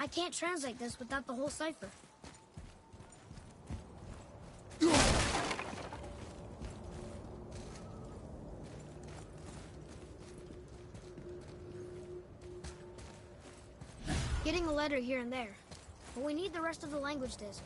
I can't translate this without the whole cipher. Getting a letter here and there. But we need the rest of the language disk.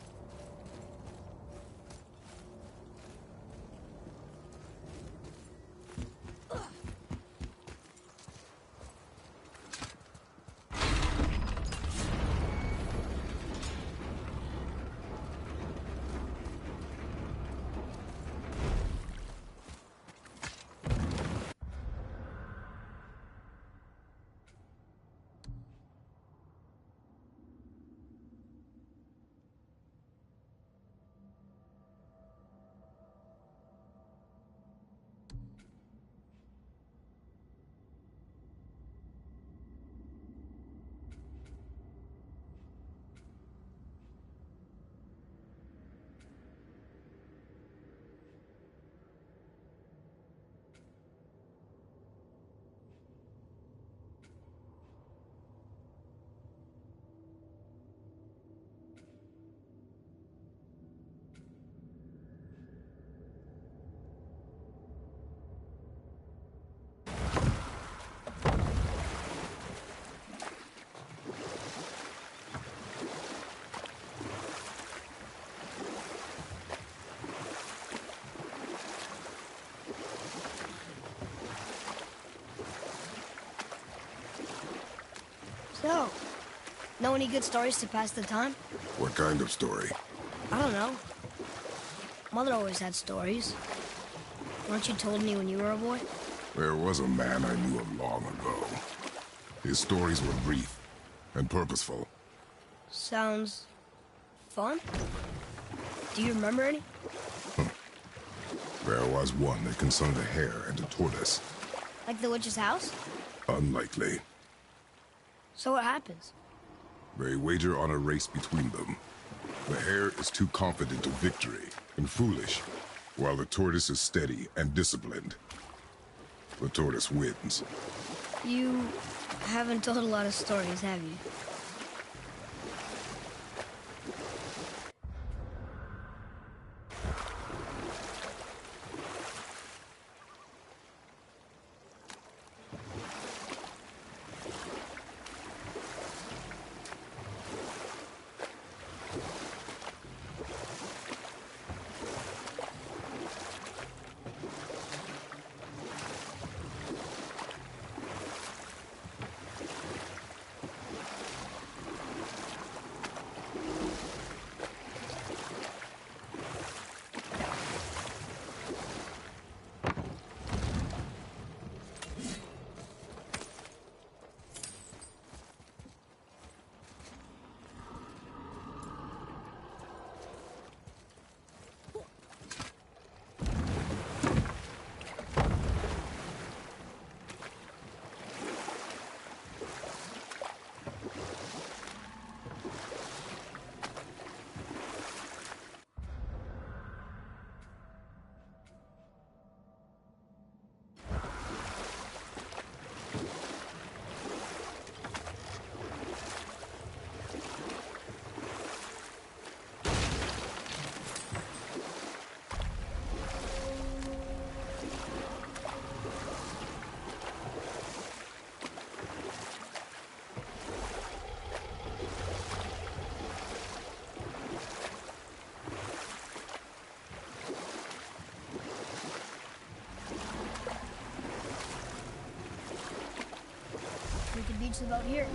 So, know any good stories to pass the time? What kind of story? I don't know. Mother always had stories. Weren't you told me when you were a boy? There was a man I knew of long ago. His stories were brief and purposeful. Sounds fun. Do you remember any? There was one that concerned a hare and a tortoise. Like the witch's house? Unlikely. So what happens? They wager on a race between them. The hare is too confident of victory and foolish, while the tortoise is steady and disciplined. The tortoise wins. You haven't told a lot of stories, have you? We could beach the boat here.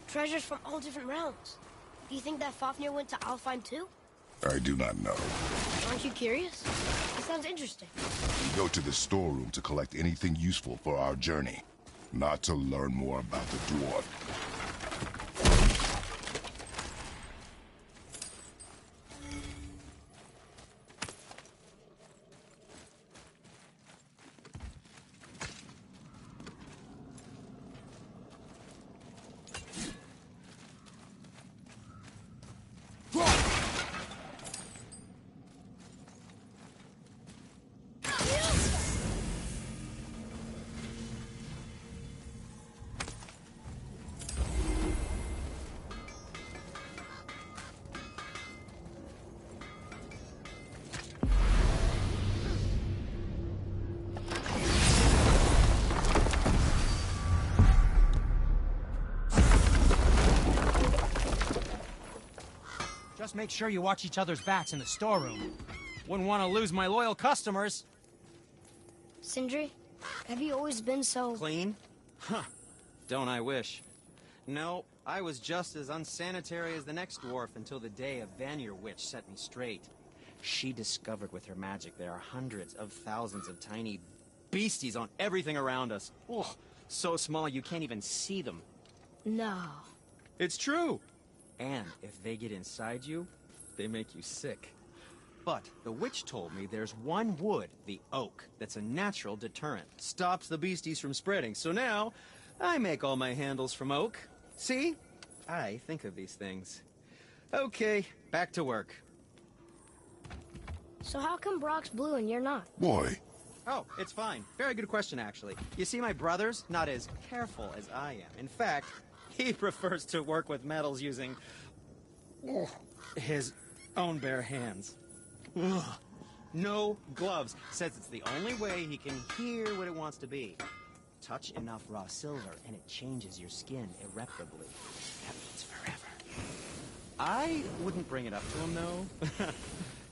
Treasures from all different realms. Do you think that Fafnir went to Alfheim too? I do not know. Aren't you curious? It sounds interesting. We go to the storeroom to collect anything useful for our journey, not to learn more about the dwarf. Just make sure you watch each other's backs in the storeroom. Wouldn't want to lose my loyal customers. Sindri, have you always been so... Clean? Huh. Don't I wish. No, I was just as unsanitary as the next dwarf until the day a Vanir witch set me straight. She discovered with her magic there are hundreds of thousands of tiny beasties on everything around us. Oh, so small you can't even see them. No. It's true. And if they get inside you, they make you sick. But the witch told me there's one wood, the oak, that's a natural deterrent. Stops the beasties from spreading. So now, I make all my handles from oak. See? I think of these things. Okay, back to work. So how come Brock's blue and you're not? Why? Oh, it's fine. Very good question, actually. You see, my brother's not as careful as I am. In fact, he prefers to work with metals using his own bare hands. Ugh. No gloves. Says it's the only way he can hear what it wants to be. Touch enough raw silver and it changes your skin irreparably. That means forever. I wouldn't bring it up to him, though.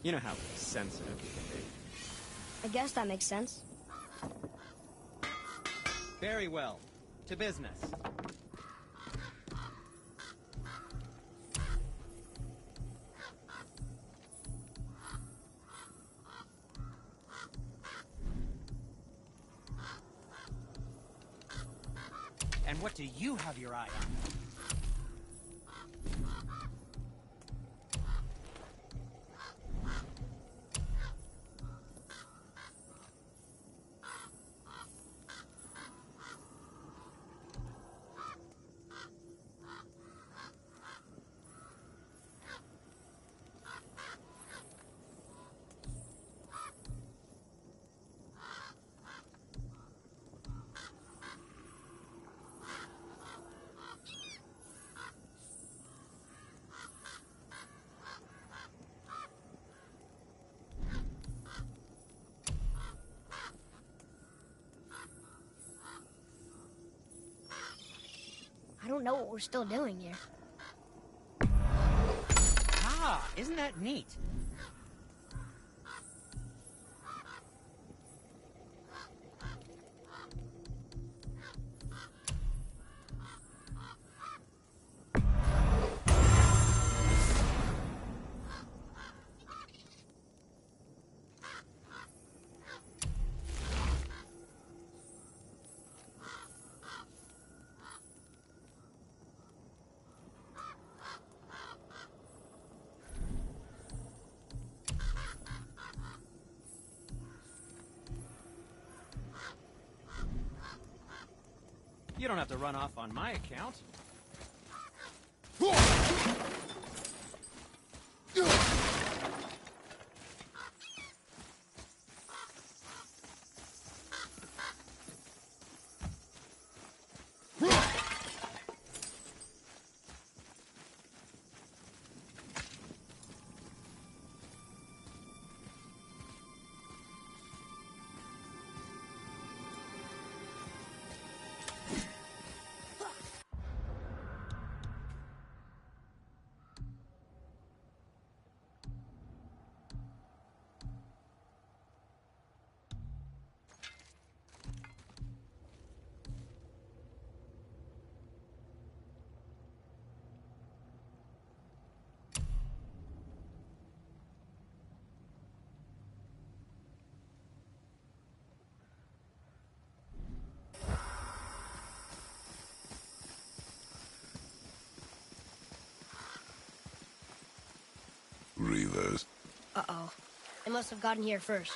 You know how sensitive he can be. I guess that makes sense. Very well. To business. And what do you have your eye on? I don't know what we're still doing here. Ah, isn't that neat? You don't have to run off on my account. Reavers. Uh-oh. They must have gotten here first.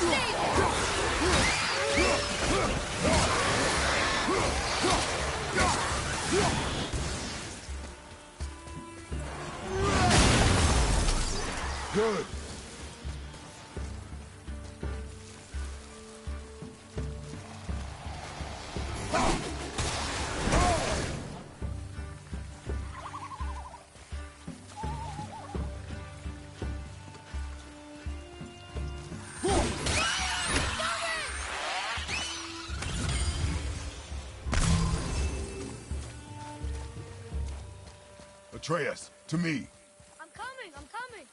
Stay Good. Atreus, to me. I'm coming, I'm coming.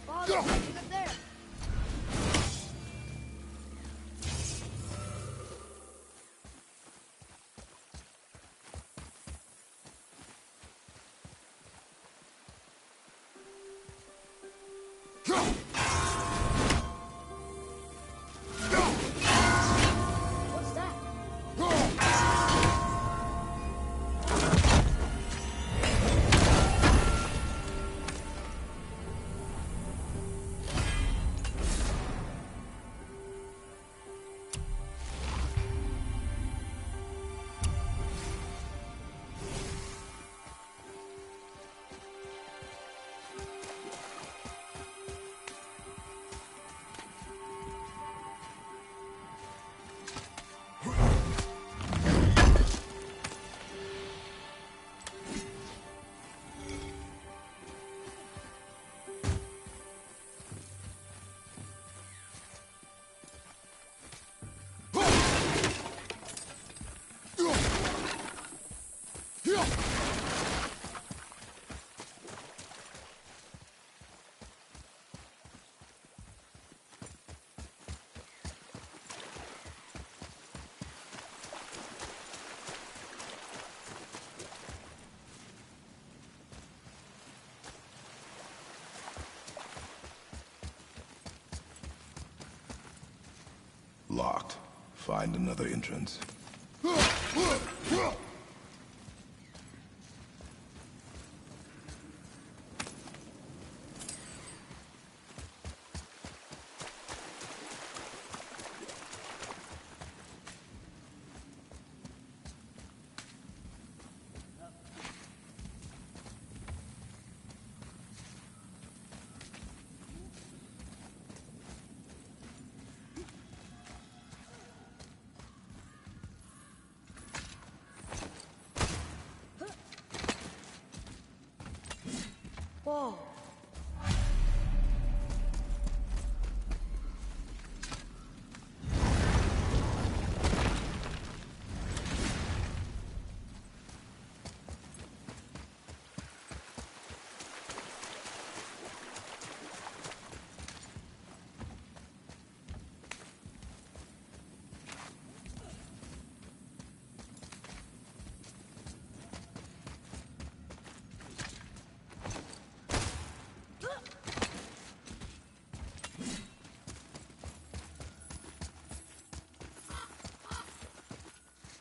Father, look up there. What's that? Locked. Find another entrance. Whoa.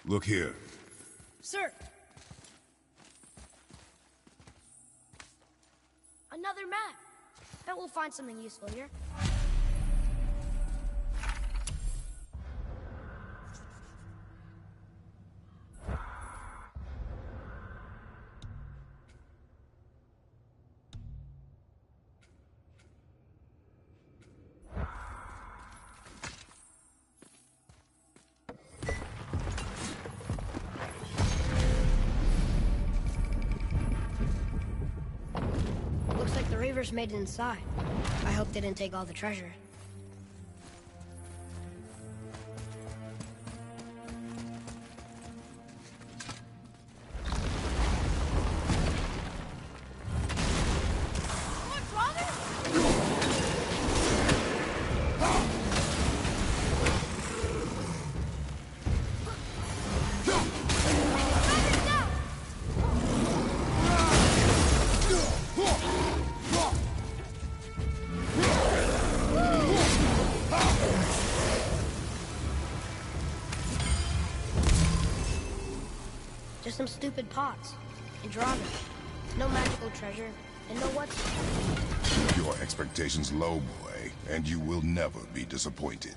Look here. Sir. Another map. Bet we'll find something useful here. Looks like the Reavers made it inside. I hope they didn't take all the treasure. What's wrong? Just some stupid pots. And Drago. No magical treasure, and no what's. Keep your expectations low, boy, and you will never be disappointed.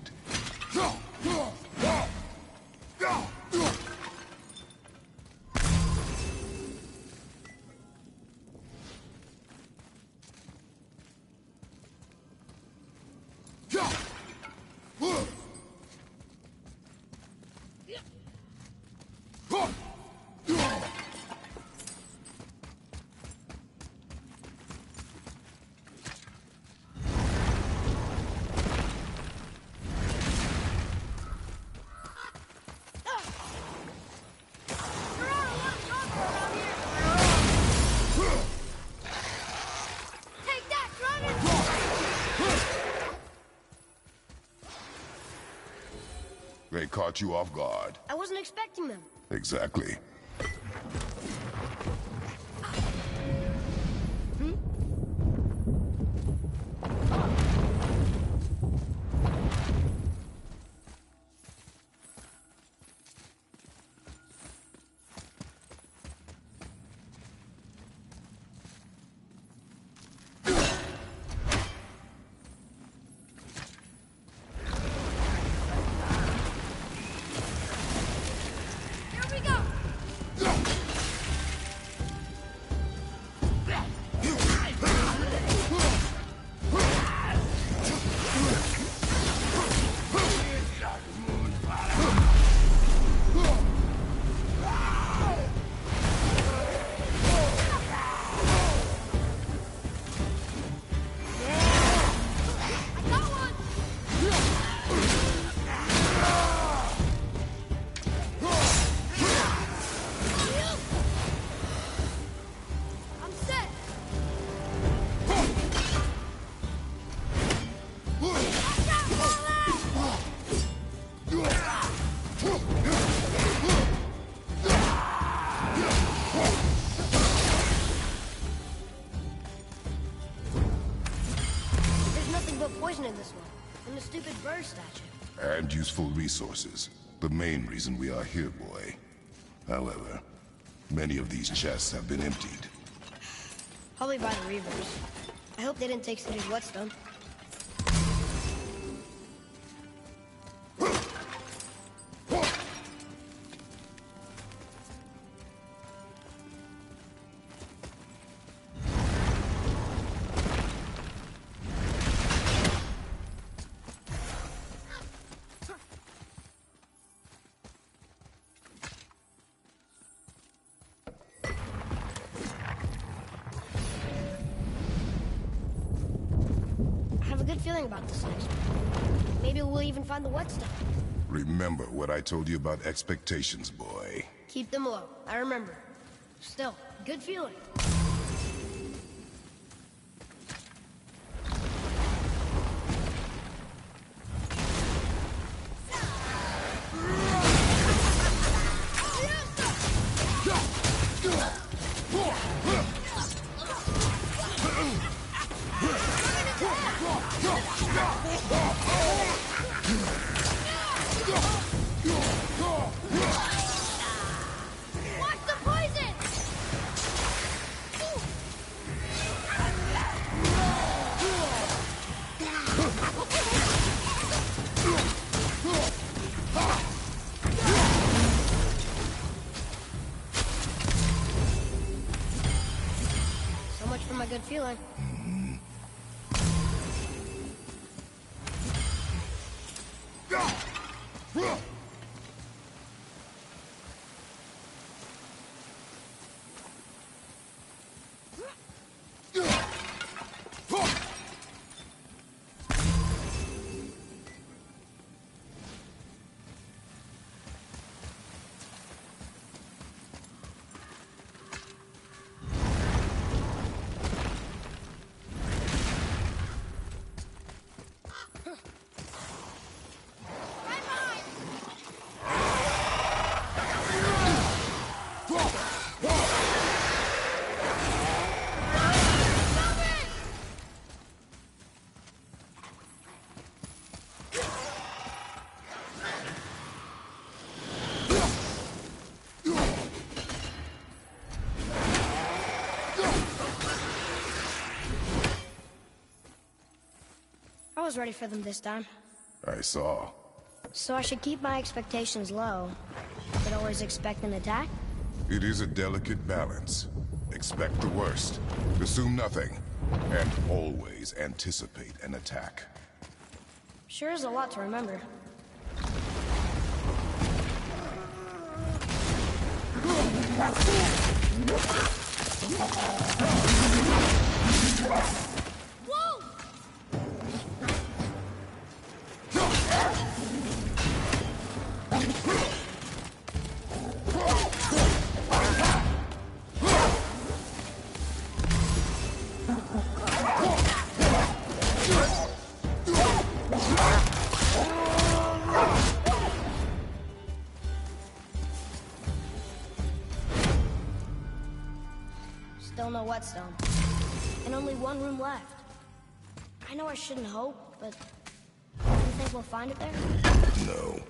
They caught you off guard. I wasn't expecting them. Exactly. Poison in this one, and the stupid bird statue. And useful resources. The main reason we are here, boy. However, many of these chests have been emptied. Probably by the Reavers. I hope they didn't take City's whetstone. Good feeling about this next one. Maybe we'll even find the whetstone. Remember what I told you about expectations, boy. Keep them low. I remember. Still, good feeling. Watch the poison! So much for my good feeling. was ready for them this time. I saw. So I should keep my expectations low, but always expect an attack? It is a delicate balance. Expect the worst, assume nothing, and always anticipate an attack. Sure is a lot to remember. Whoa! Still no whetstone. And only one room left. I know I shouldn't hope, but do you think we'll find it there? No.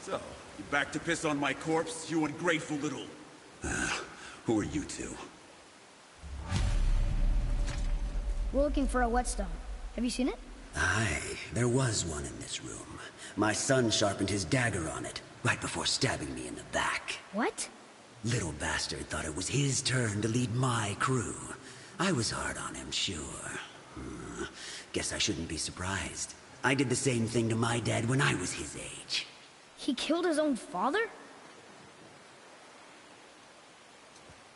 So, you back to piss on my corpse, you ungrateful little... who are you two? We're looking for a whetstone. Have you seen it? Aye, there was one in this room. My son sharpened his dagger on it, right before stabbing me in the back. What? Little bastard thought it was his turn to lead my crew. I was hard on him, sure. Guess I shouldn't be surprised. I did the same thing to my dad when I was his age. He killed his own father?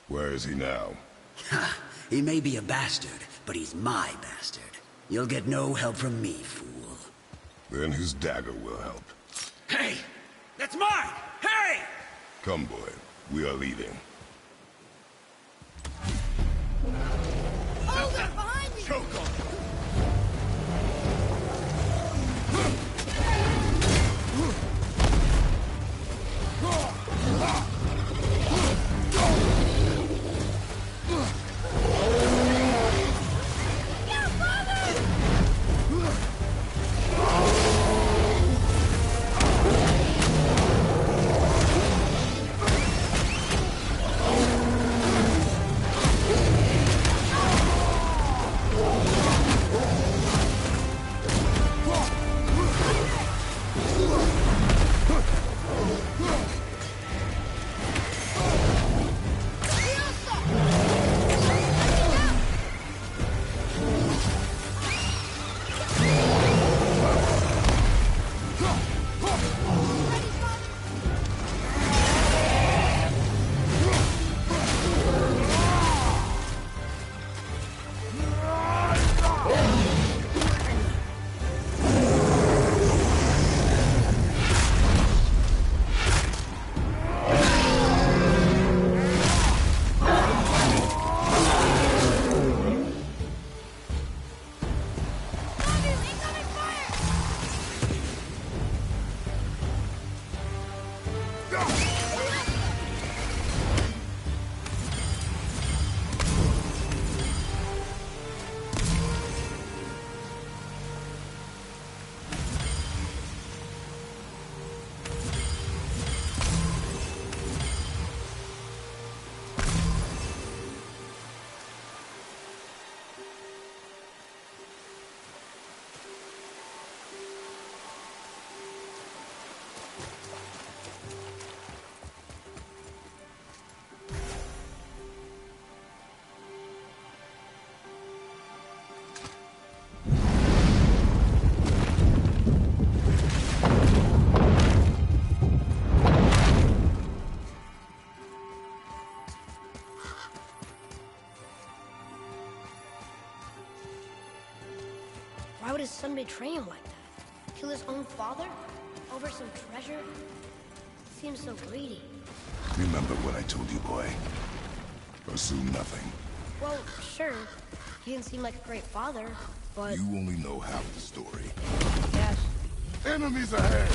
Where is he now? Ha! He may be a bastard, but he's my bastard. You'll get no help from me, fool. Then his dagger will help. Hey! That's mine! Hey! Come, boy. We are leaving. Oh, they're behind you! Choke on! Why would his son betray him like that? Kill his own father? Over some treasure? Seems so greedy. Remember what I told you, boy. Assume nothing. Well, sure. He didn't seem like a great father, but... You only know half the story. Yes. Enemies ahead!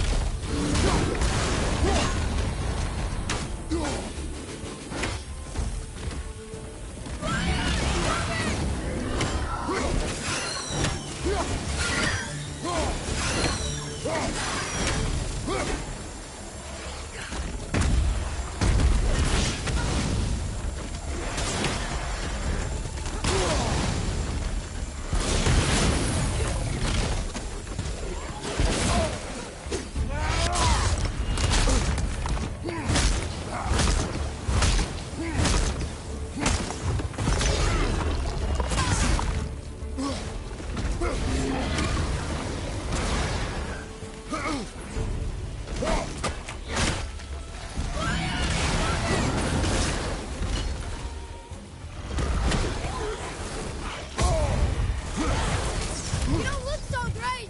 You don't look so great!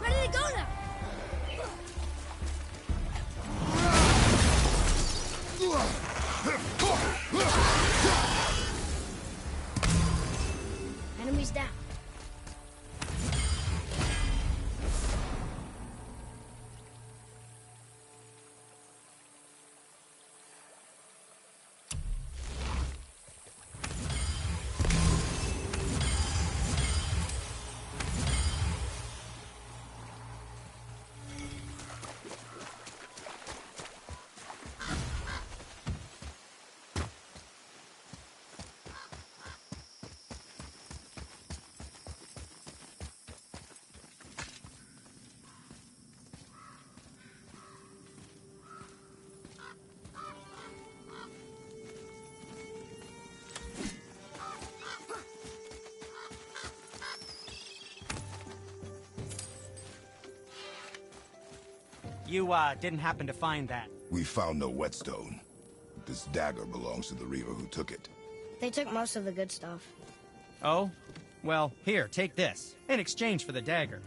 Ready to go now! Enemies down. You, didn't happen to find that? We found no whetstone. This dagger belongs to the Reaver who took it. They took most of the good stuff. Oh? Well, here, take this. In exchange for the dagger.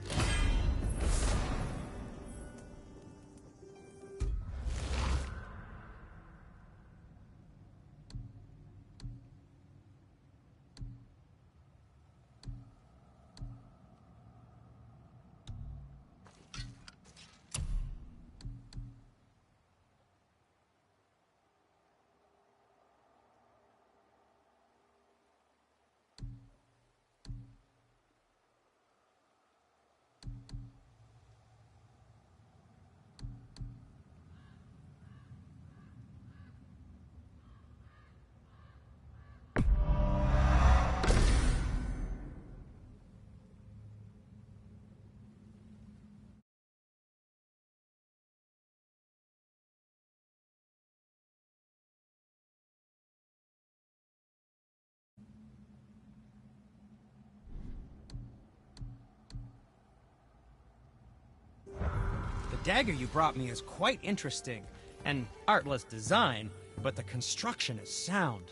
The dagger you brought me is quite interesting. An artless design, but the construction is sound.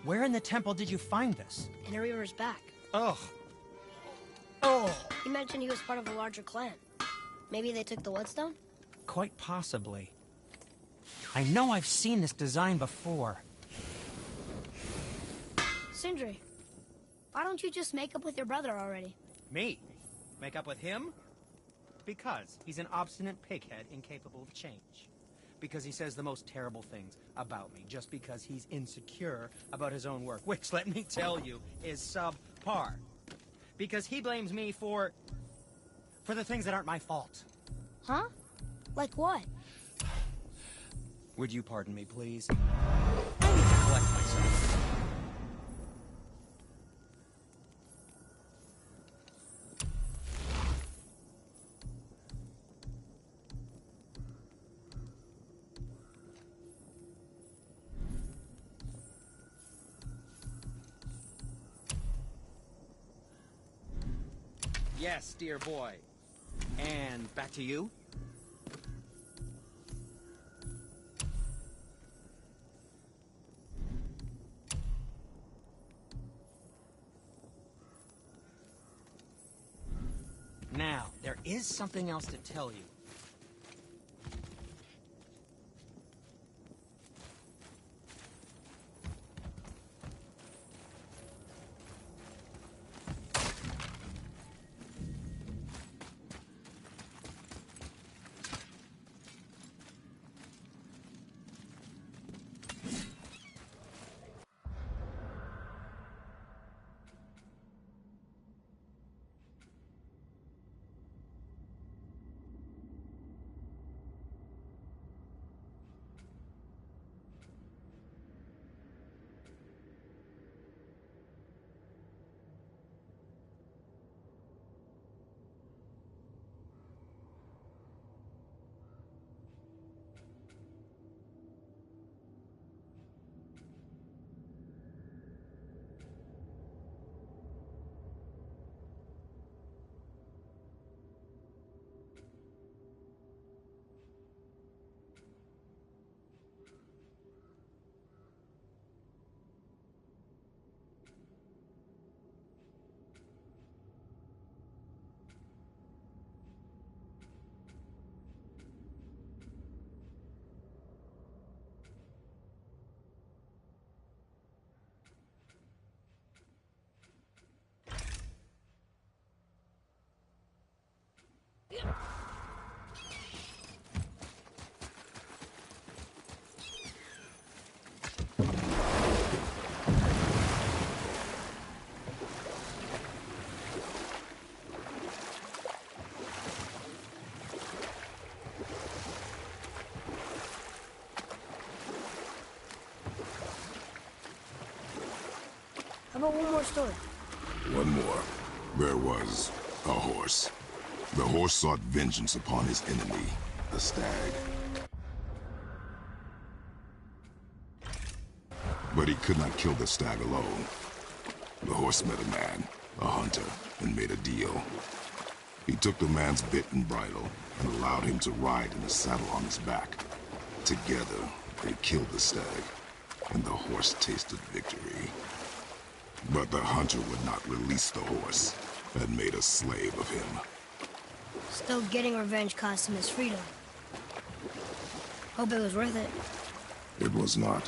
Where in the temple did you find this? In a Reaver's back. Ugh. Oh! He mentioned he was part of a larger clan. Maybe they took the whetstone? Quite possibly. I know I've seen this design before. Sindri, why don't you just make up with your brother already? Me? Make up with him? Because he's an obstinate pighead incapable of change. Because he says the most terrible things about me, just because he's insecure about his own work, which, let me tell you, is subpar. Because he blames me for the things that aren't my fault. Huh? Like what? Would you pardon me, please? I need to collect myself. Yes, dear boy. And back to you? Now, there is something else to tell you. How about one more story? One more. There was a horse. The horse sought vengeance upon his enemy, the stag. But he could not kill the stag alone. The horse met a man, a hunter, and made a deal. He took the man's bit and bridle and allowed him to ride in a saddle on his back. Together, they killed the stag, and the horse tasted victory. But the hunter would not release the horse and made a slave of him. Still, getting revenge cost him his freedom. Hope it was worth it. It was not.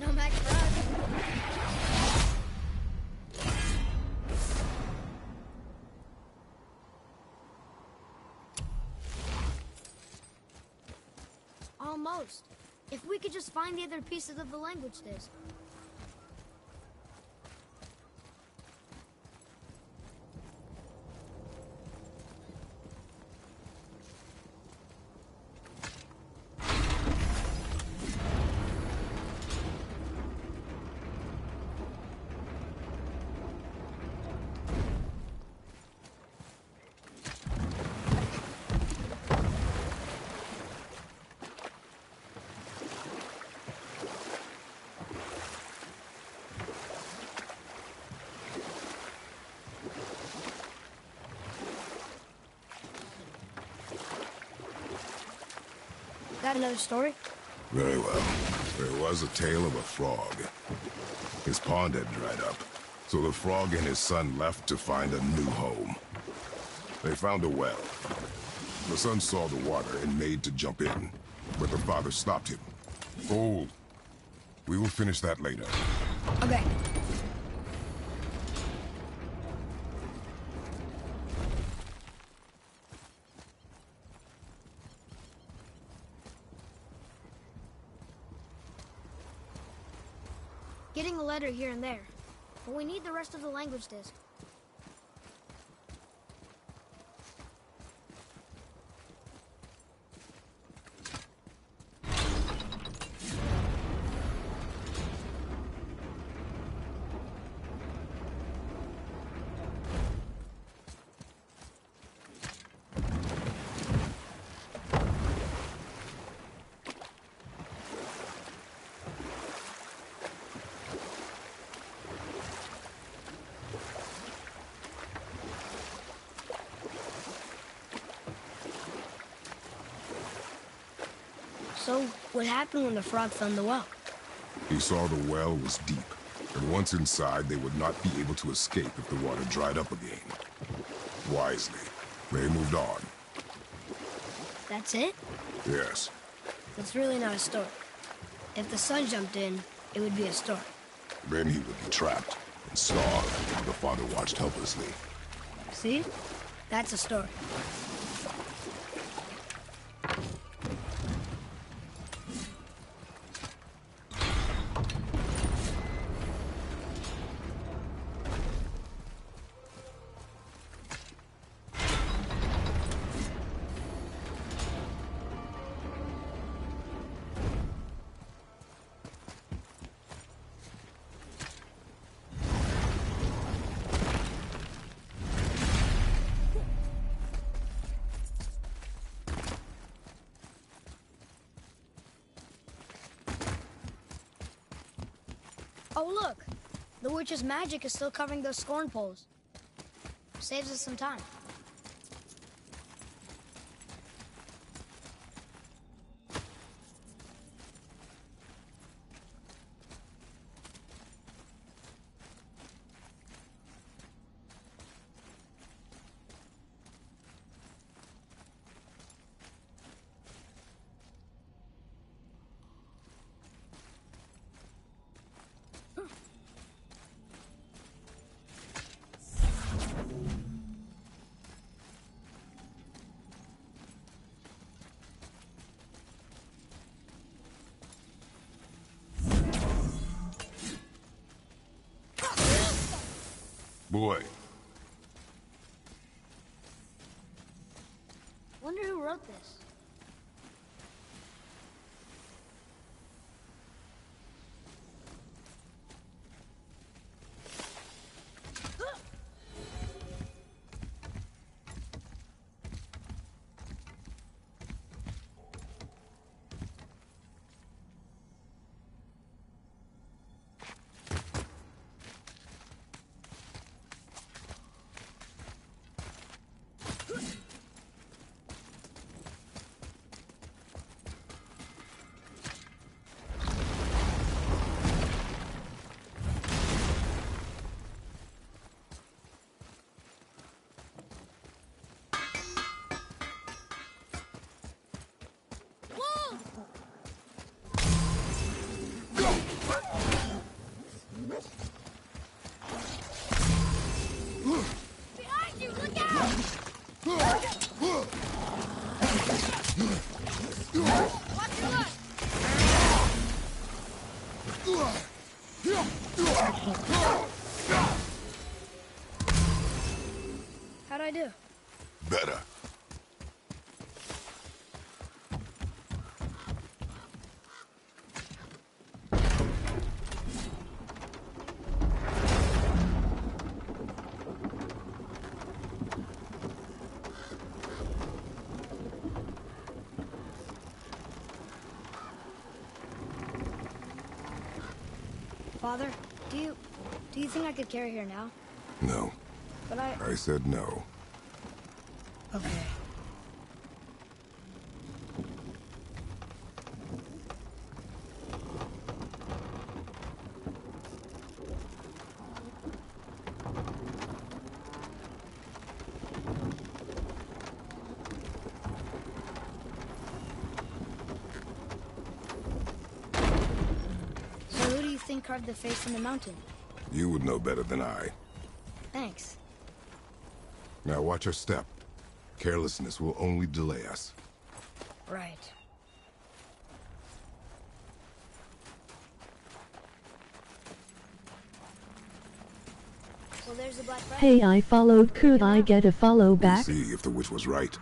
No match for us. Almost. If we could just find the other pieces of the language disc. Got another story? Very well. There was a tale of a frog. His pond had dried up, so the frog and his son left to find a new home. They found a well. The son saw the water and made to jump in, but the father stopped him. Hold. We will finish that later. Okay. Getting a letter here and there, but we need the rest of the language disc. So, what happened when the frog found the well? He saw the well was deep, and once inside, they would not be able to escape if the water dried up again. Wisely, they moved on. That's it? Yes. That's really not a story. If the son jumped in, it would be a story. Then he would be trapped and starved while the father watched helplessly. See? That's a story. Oh, look! The witch's magic is still covering those scorn poles. Saves us some time. Boy, Wonder who wrote this. Behind you! Look out! Watch your left! How'd I do? Better. Father, do you think I could carry her now? No. But I said no. Okay. So who do you think carved the face in the mountain? You would know better than I. Thanks. Now watch your step. Carelessness will only delay us. Right. Well, there's the black rat. Hey, I followed. Could I get a follow back? See if the witch was right.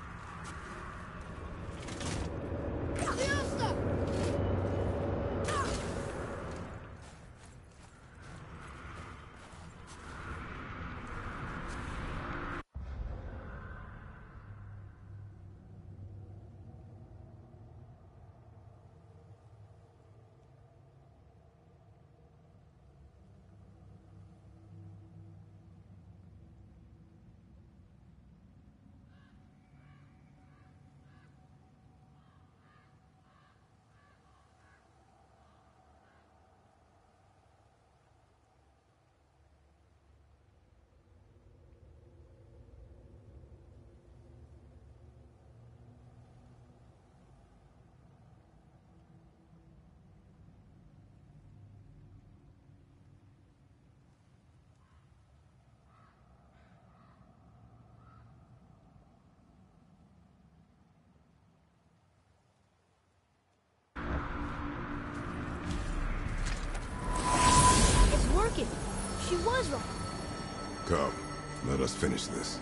It's working. She was right. Come, let us finish this.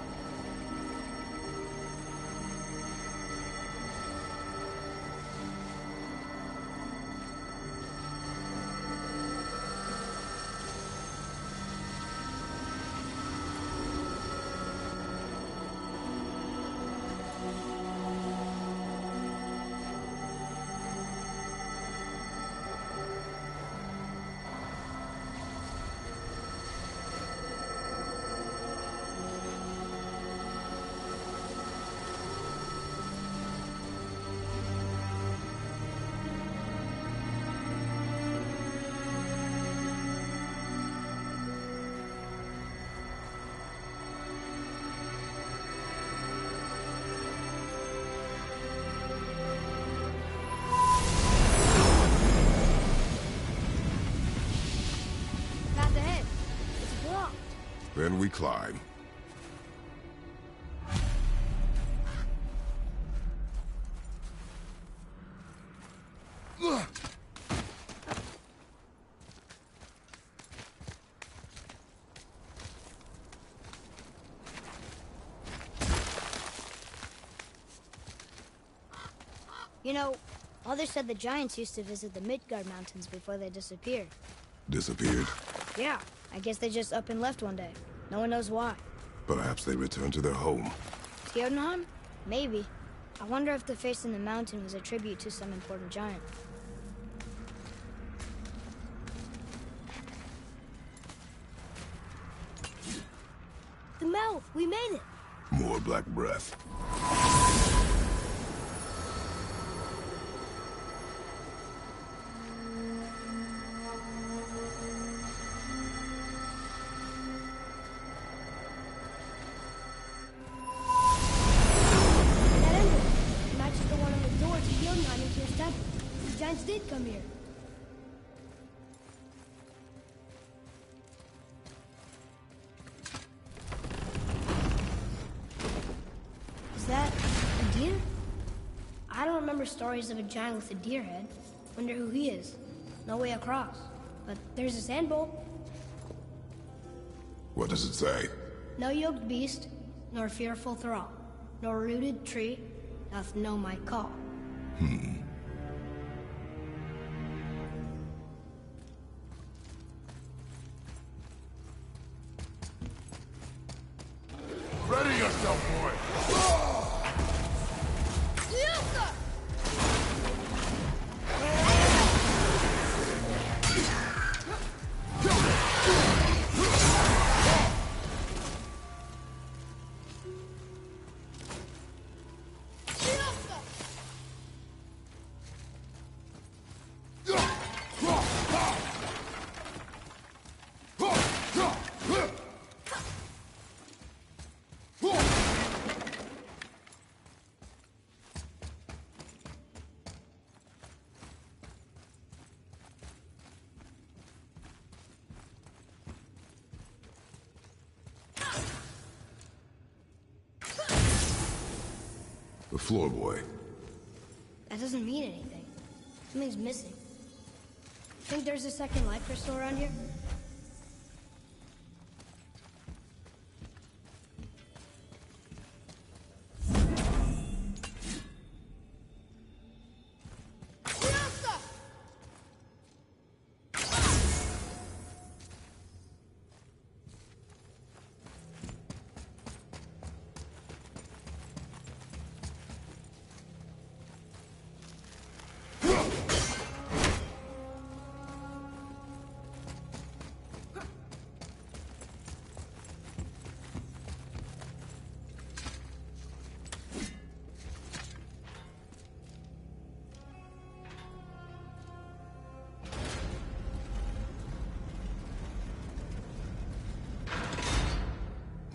Path ahead. It's blocked. Then we climb. You know, Mother said the giants used to visit the Midgard Mountains before they disappeared. Disappeared. Yeah, I guess they just up and left one day. No one knows why. Perhaps they returned to their home. Jotunheim? Maybe. I wonder if the face in the mountain was a tribute to some important giant. The mouth! We made it! More black breath. That emblem matches the one on the door to Jotunheim and Tyr's temple. The giants did come here. Is that a deer? I don't remember stories of a giant with a deer head. Wonder who he is. No way across. but there's a sand bowl. What does it say? No yoked beast, nor fearful thrall, nor rooted tree doth know my call. Ready yourself, boy! The floor boy. That doesn't mean anything. Something's missing. Think there's a second life crystal around here?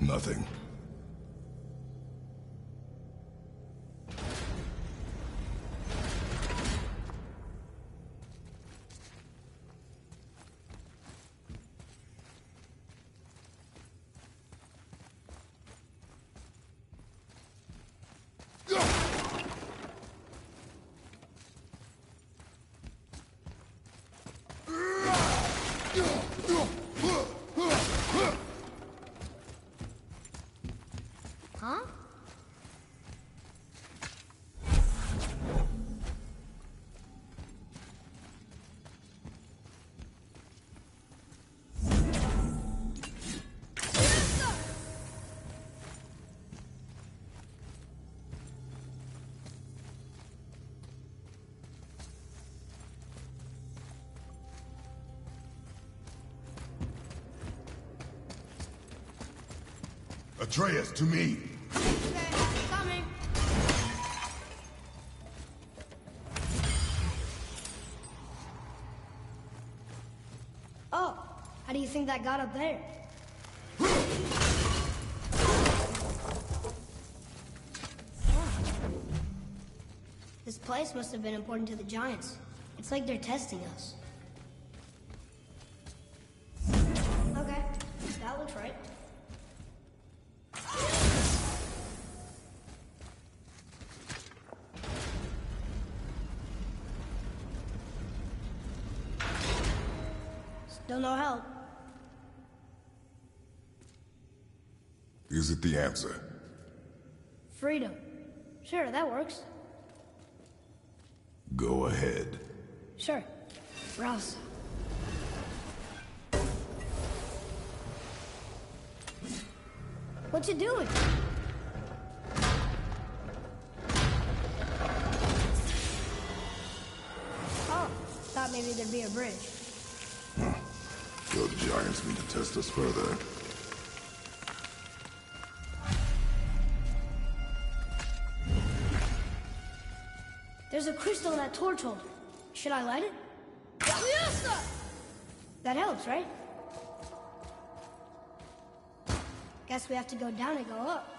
Nothing. Huh? Atreus, to me! Coming. Oh, how do you think that got up there? This place must have been important to the Giants. It's like they're testing us. Okay, that looks right. Still no help. Is it the answer? Freedom. Sure, that works. Go ahead. Sure. Rouse. What you doing? Oh, thought maybe there'd be a bridge. So the Giants need to test us further. There's a crystal in that torch holder. Should I light it? Yes, sir! That helps, right? Guess we have to go down and go up.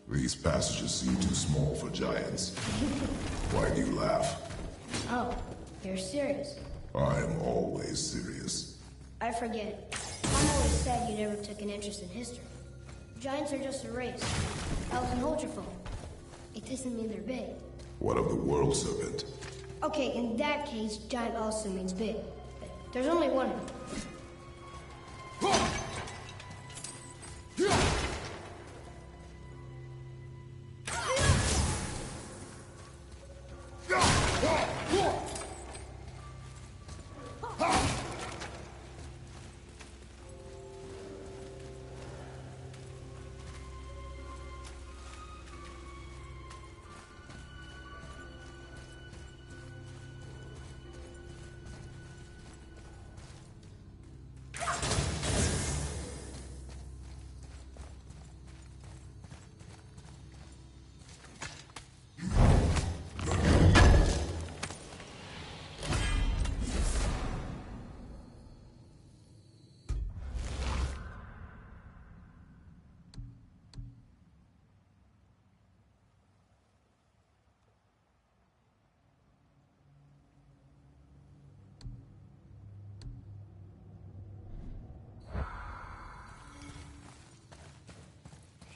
These passages seem too small for giants. Why do you laugh? Oh, you're serious. I'm always serious. I forget. Mom always said you never took an interest in history. Giants are just a race. Elves and hold your phone. It doesn't mean they're big. What of the world serpent? Okay, in that case, giant also means big. But there's only one of them.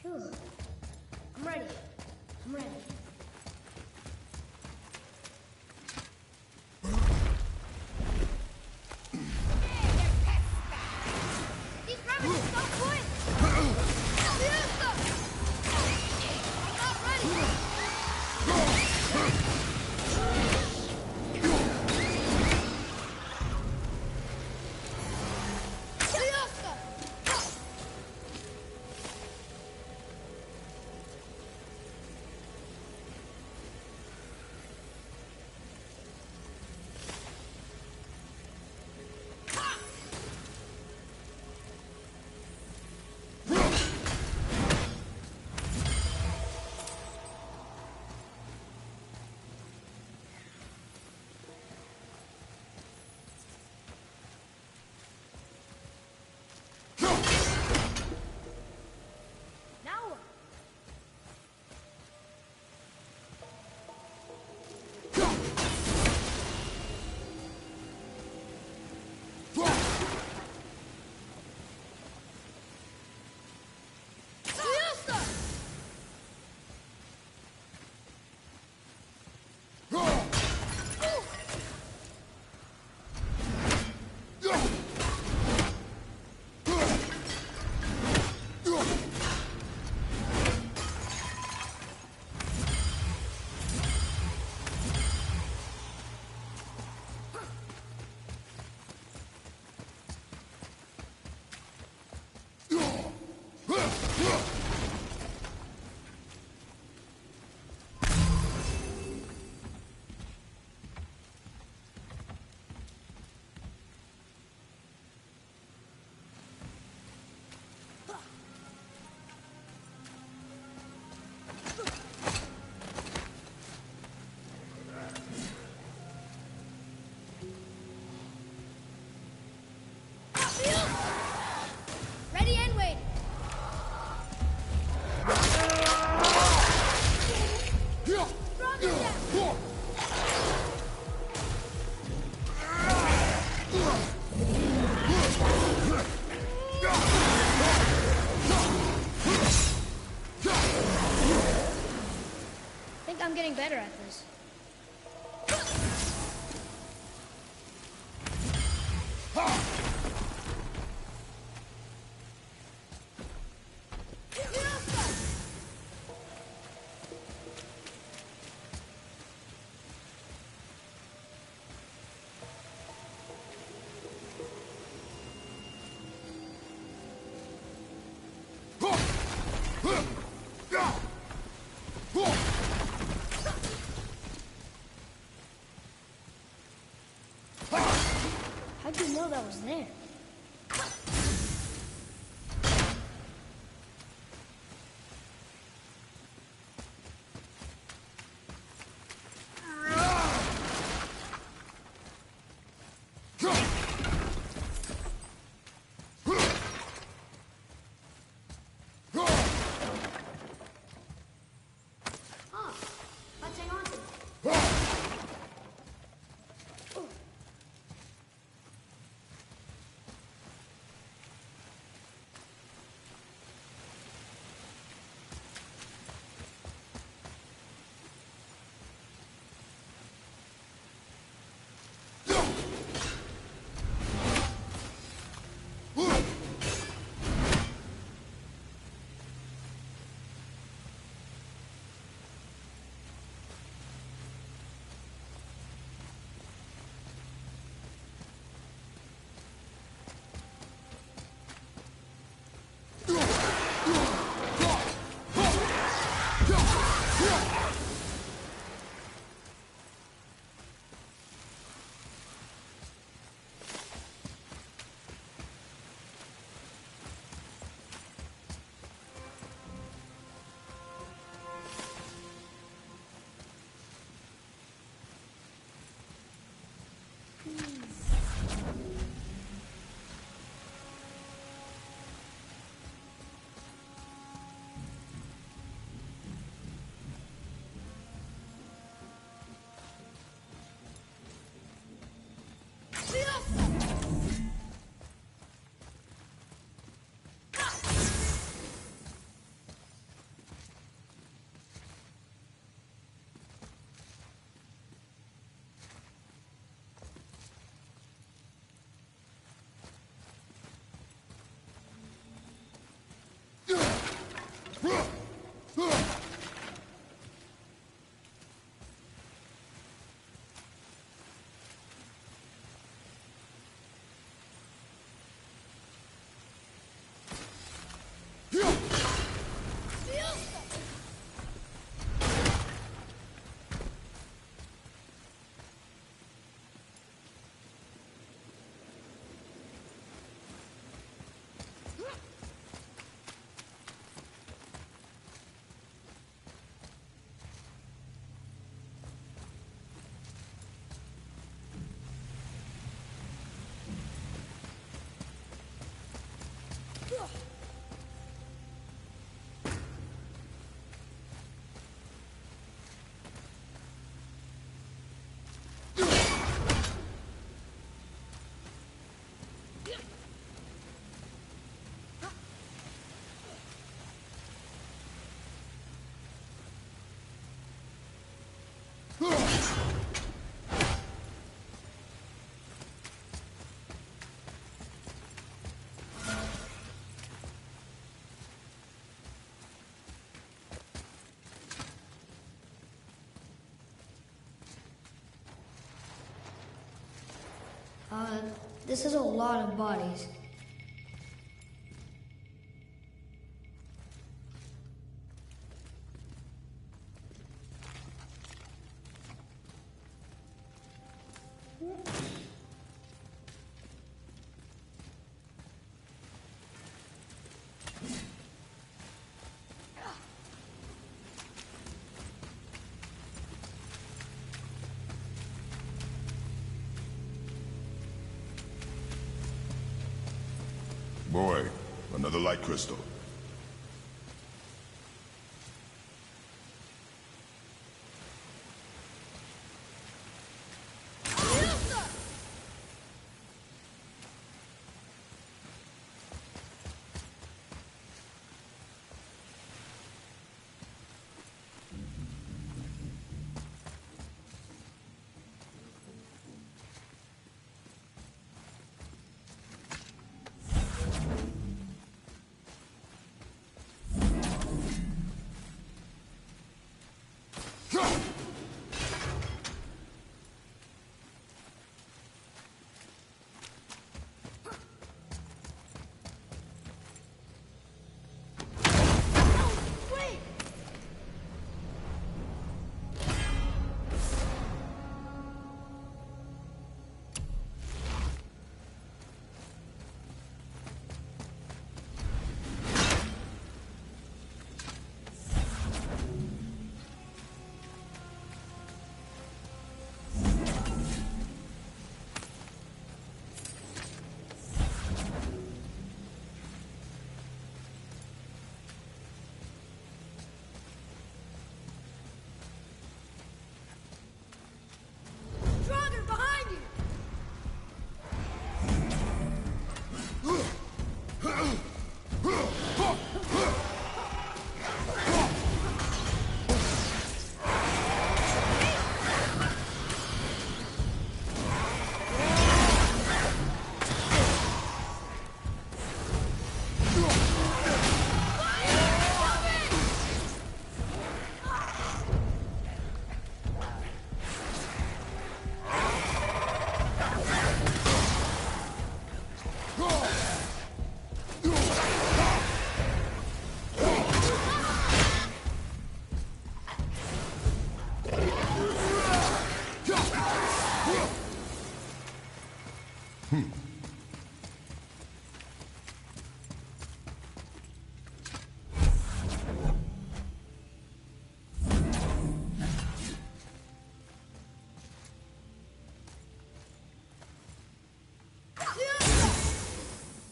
Phew. I'm ready. I'm ready. These rabbits are so quick! Fiesta! I'm not ready! Fiesta! Now what? Fiesta! Ready and wait. I think I'm getting better at this. How'd you know that was there? Huh. Let's hang on to it. This is a lot of bodies. Boy, another light crystal.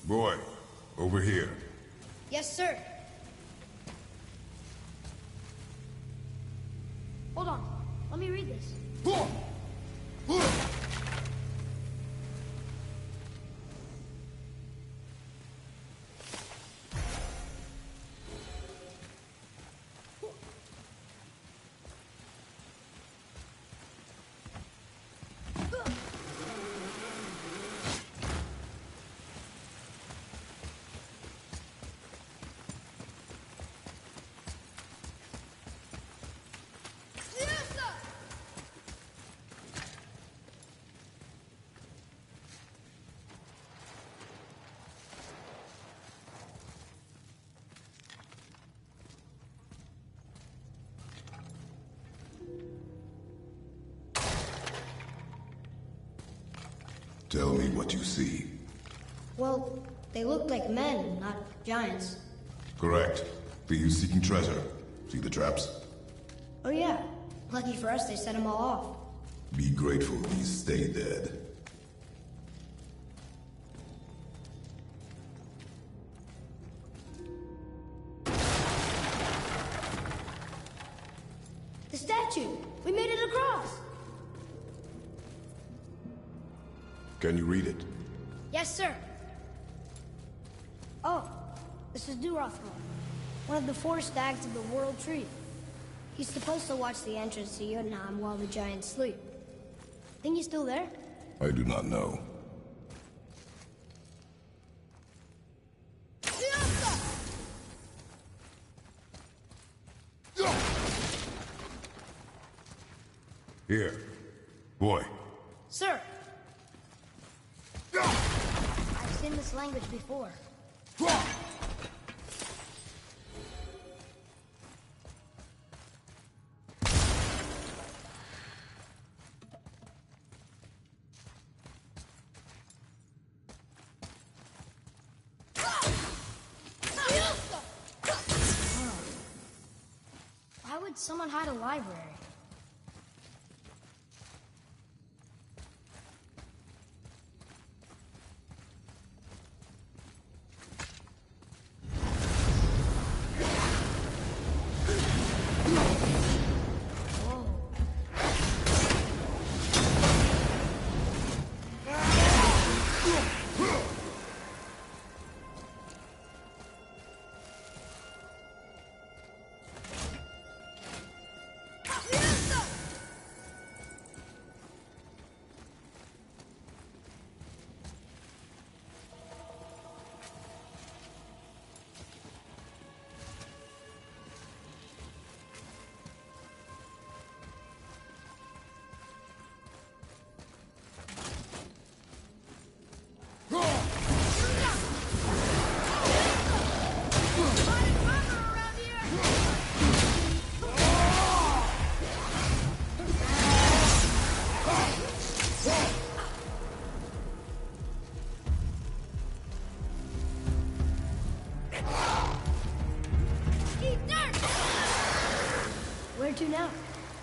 Boy, over here. Yes, sir. Hold on. Let me read this. Tell me what you see. Well, they look like men, not giants. Correct. Thieves seeking treasure. See the traps? Oh yeah. Lucky for us, they set them all off. Be grateful these stay dead. Can you read it? Yes, sir. Oh, this is Durothor, one of the 4 stags of the World Tree. He's supposed to watch the entrance to Jotunheim while the giants sleep. Think he's still there? I do not know. Here. Boy. Sir! I've seen this language before. Why would someone hide a library? Where to now?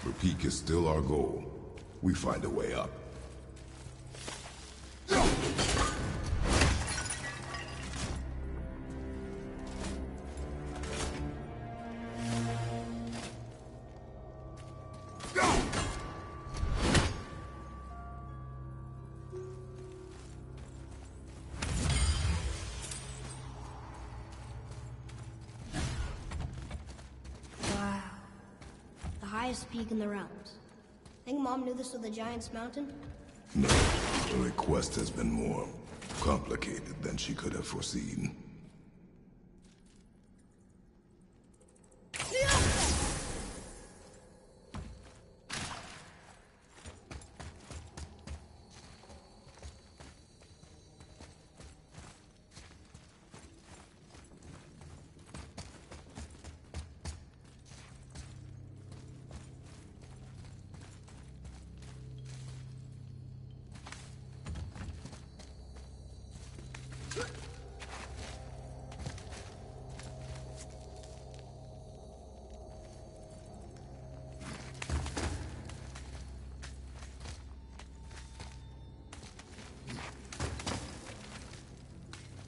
The peak is still our goal. We find a way up. Highest peak in the realms. Think Mom knew this was the Giant's Mountain? No, the request has been more complicated than she could have foreseen.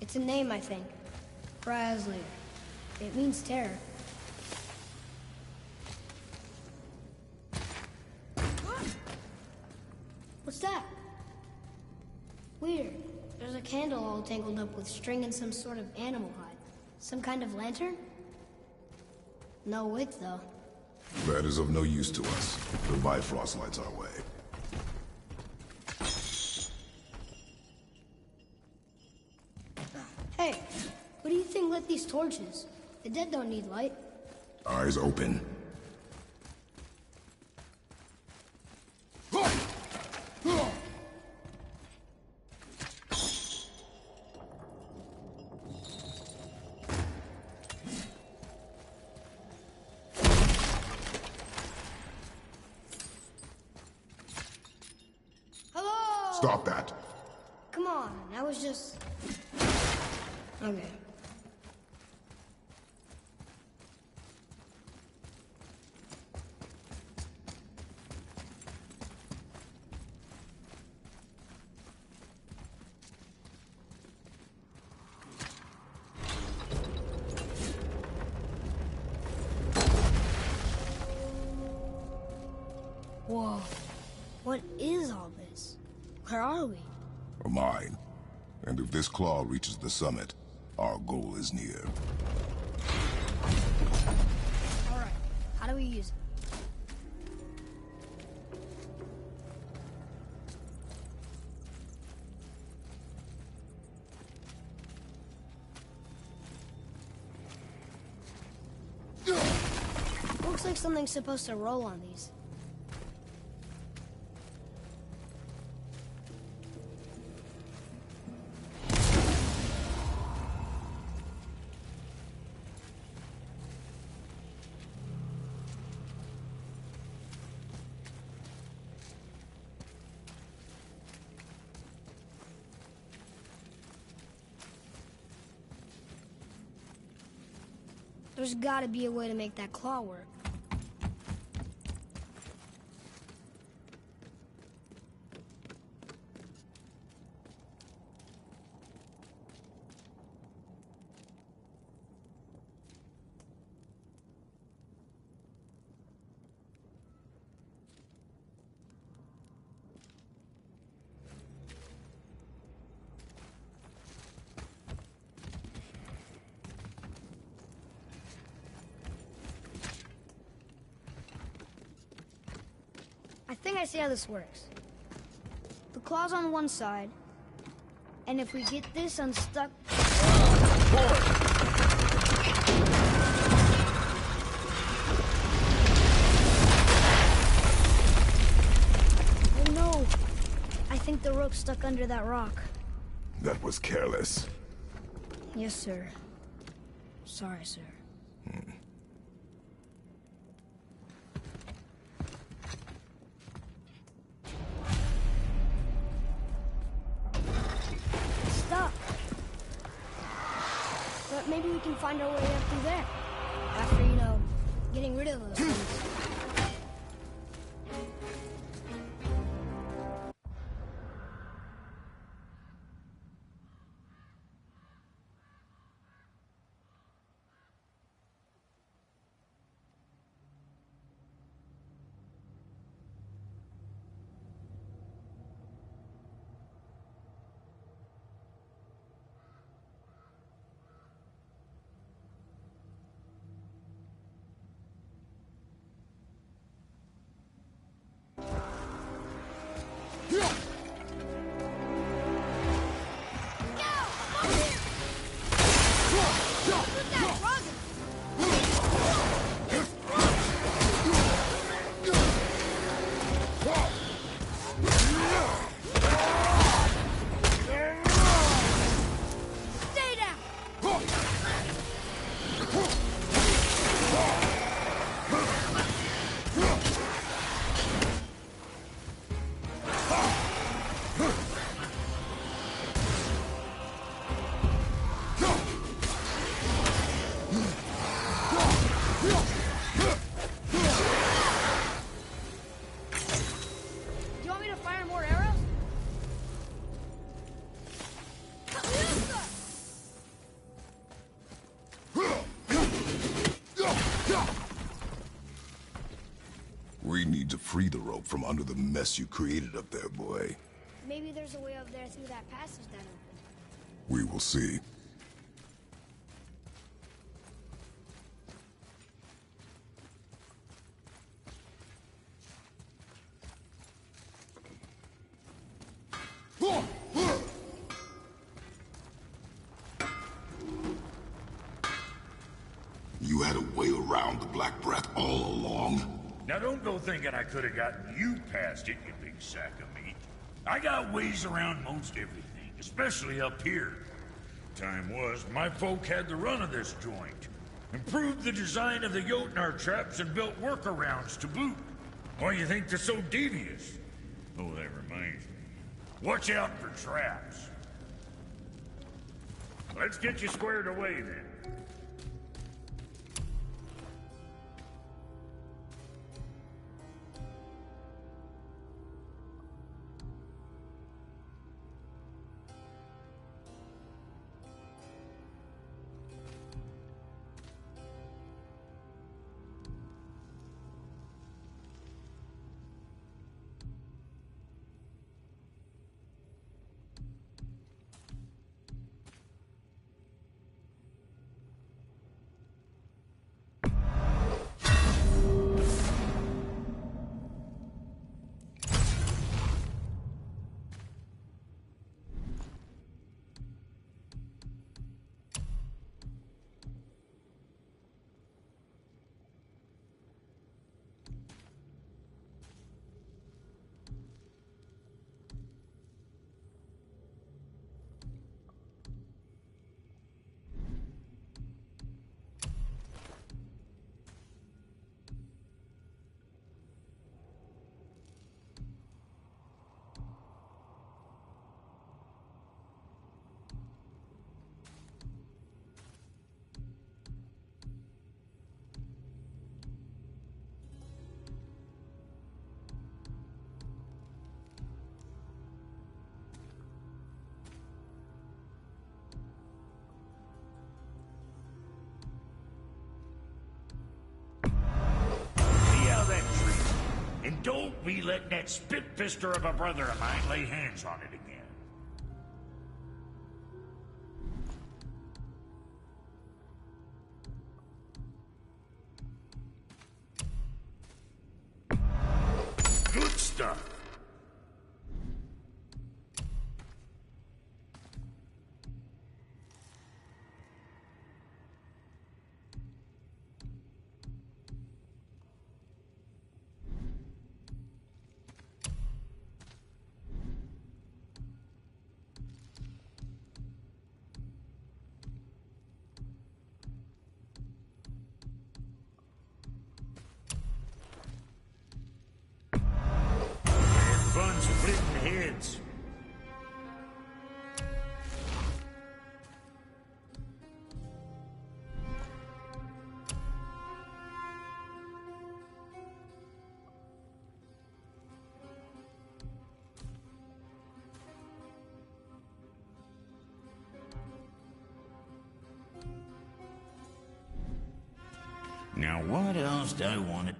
It's a name, I think. Brasley. It means terror. What's that? Weird. There's a candle all tangled up with string and some sort of animal hide. Some kind of lantern? No wick, though. That is of no use to us. The Bifrost lights our way. Hey, what do you think lit these torches? The dead don't need light. Eyes open. Hello! Stop that. Come on, I was just... Okay. Whoa. What is all this? Where are we? or mine. And if this claw reaches the summit, our goal is near. Alright, how do we use it? Looks like something's supposed to roll on these. There's gotta be a way to make that claw work. I think I see how this works. The claw's on one side, and if we get this unstuck... Oh no! I think the rope's stuck under that rock. That was careless. Yes, sir. Sorry, sir. Stuck. But maybe we can find our way up through there. After, getting rid of those things. We need to free the rope from under the mess you created up there, boy. Maybe there's a way up there through that passage that opened. We will see. You had a way around the Black Breath all along? Now don't go thinking I could have gotten you past it, you big sack of meat. I got ways around most everything, especially up here. Time was, my folk had the run of this joint. Improved the design of the Jotnar traps and built workarounds to boot. Why you think they're so devious? Oh, that reminds me. Watch out for traps. Let's get you squared away then. that spit-fister of a brother of mine lay hands on it again. Good stuff. Fun splitting heads. Now what else do I want to...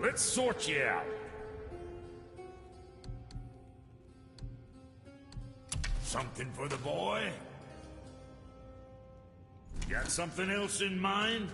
Let's sort you out. Something for the boy? Got something else in mind?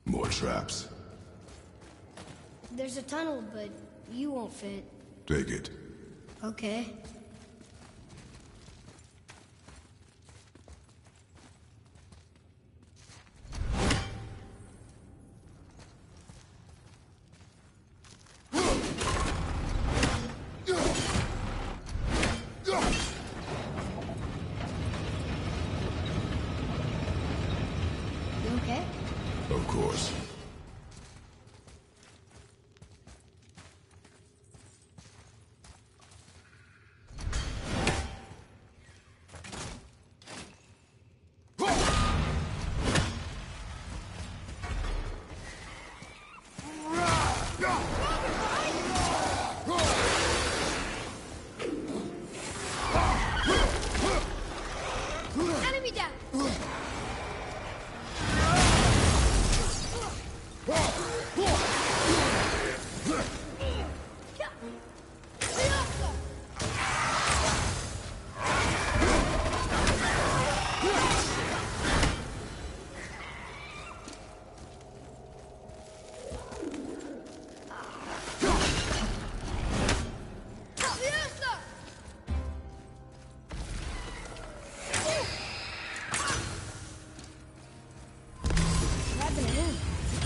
More traps. There's a tunnel, but you won't fit. Take it. Okay. Of course. Enemy down!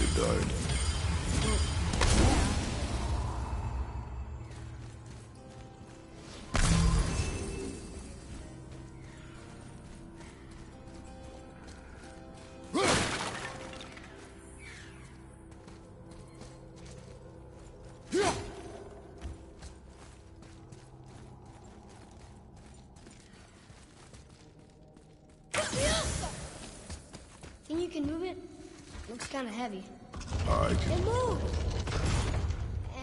It died. Think you can move it? Looks kind of heavy. I can... It moved!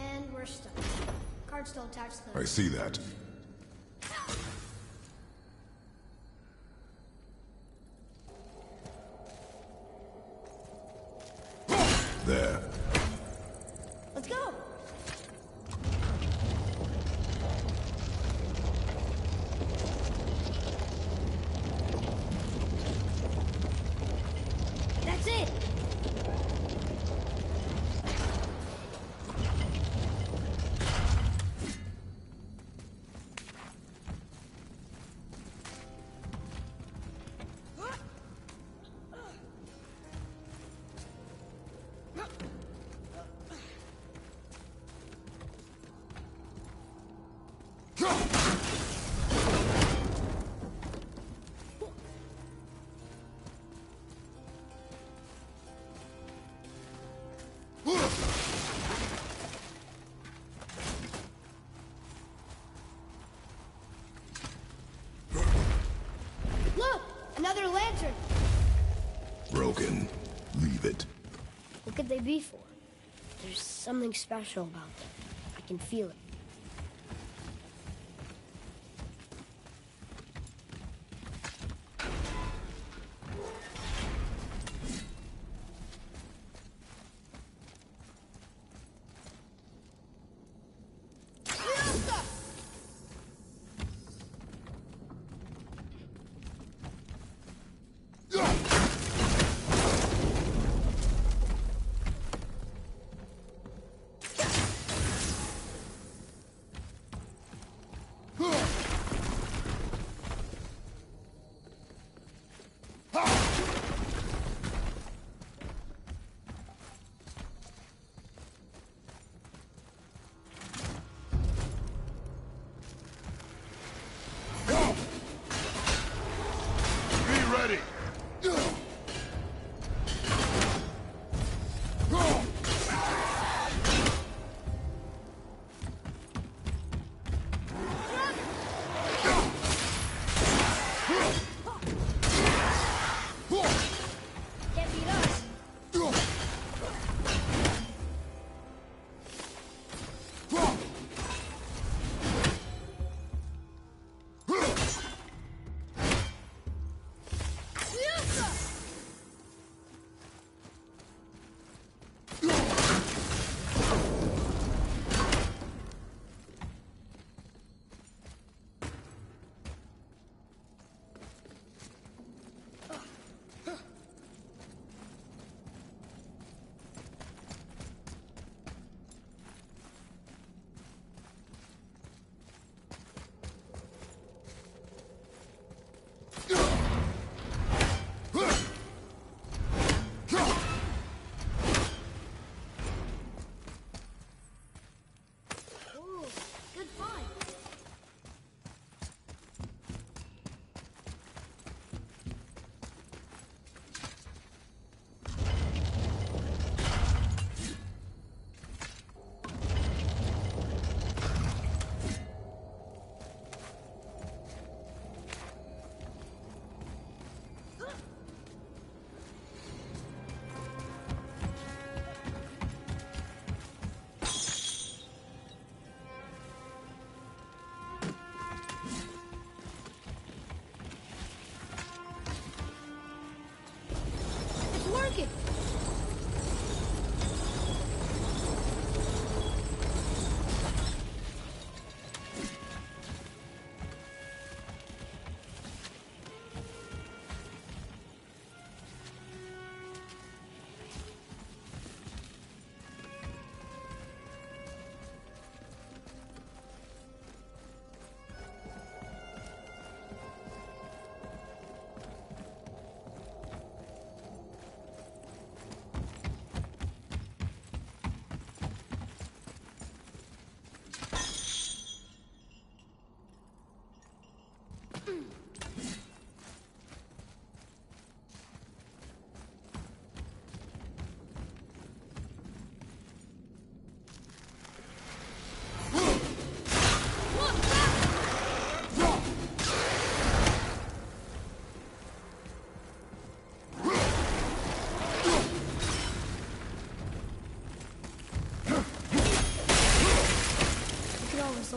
And we're stuck. Card's still attached to the... I see that. There. Let's go! That's it! Look! Another lantern! Broken. Leave it. What could they be for? There's something special about them. I can feel it.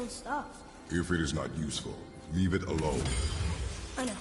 own stuff. If it is not useful, leave it alone. I know.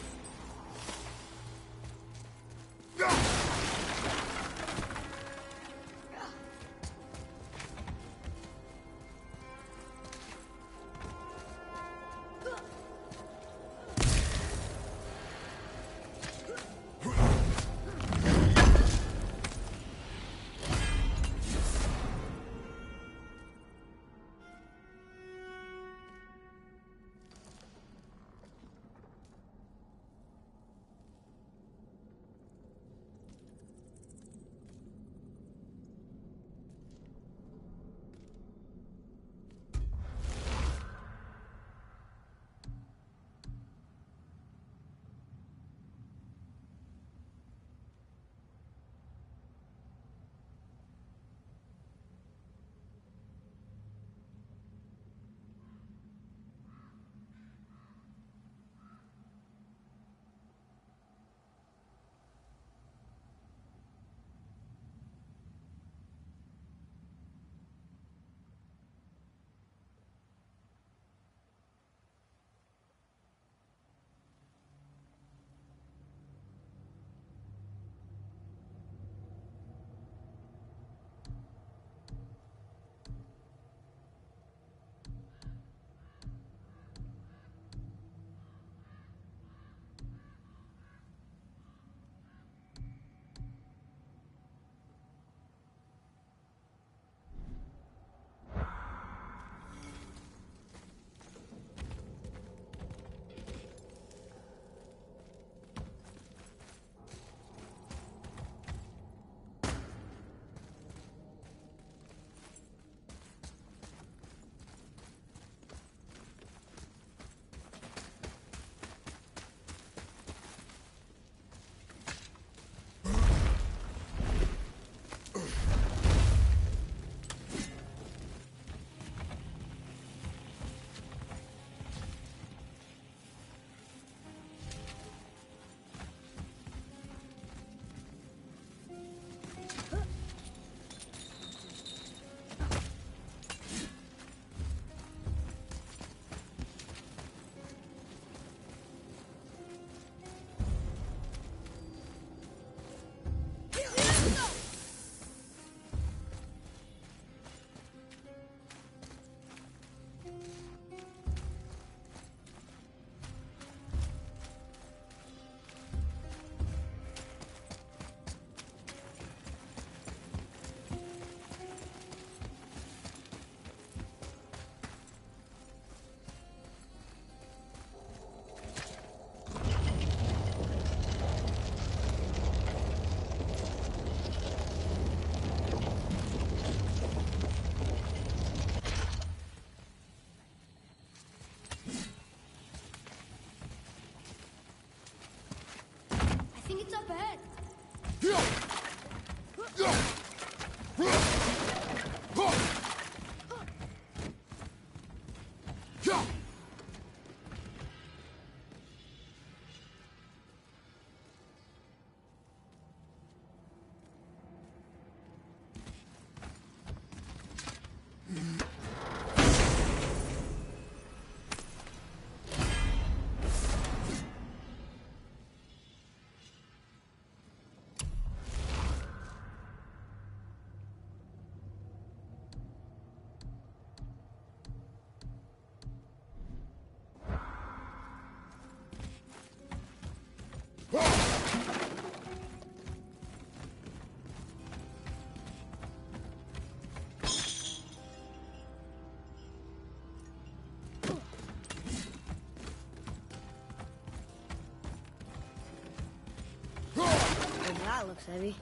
That looks heavy.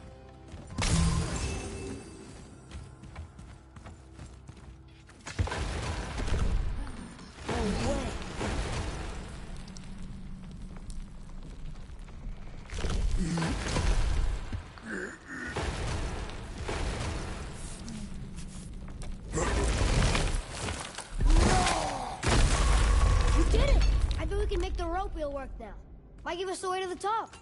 No way. You did it! I bet we can make the rope wheel work now. Why give us the way to the top?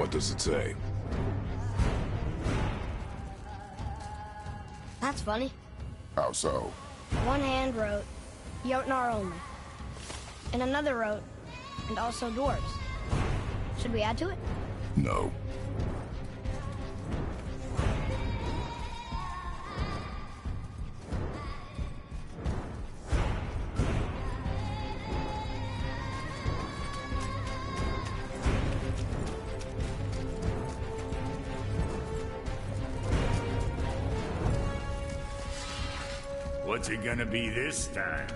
What does it say? That's funny. How so? One hand wrote, Jotnar only. And another wrote, and also dwarves. Should we add to it? No. What's it gonna be this time?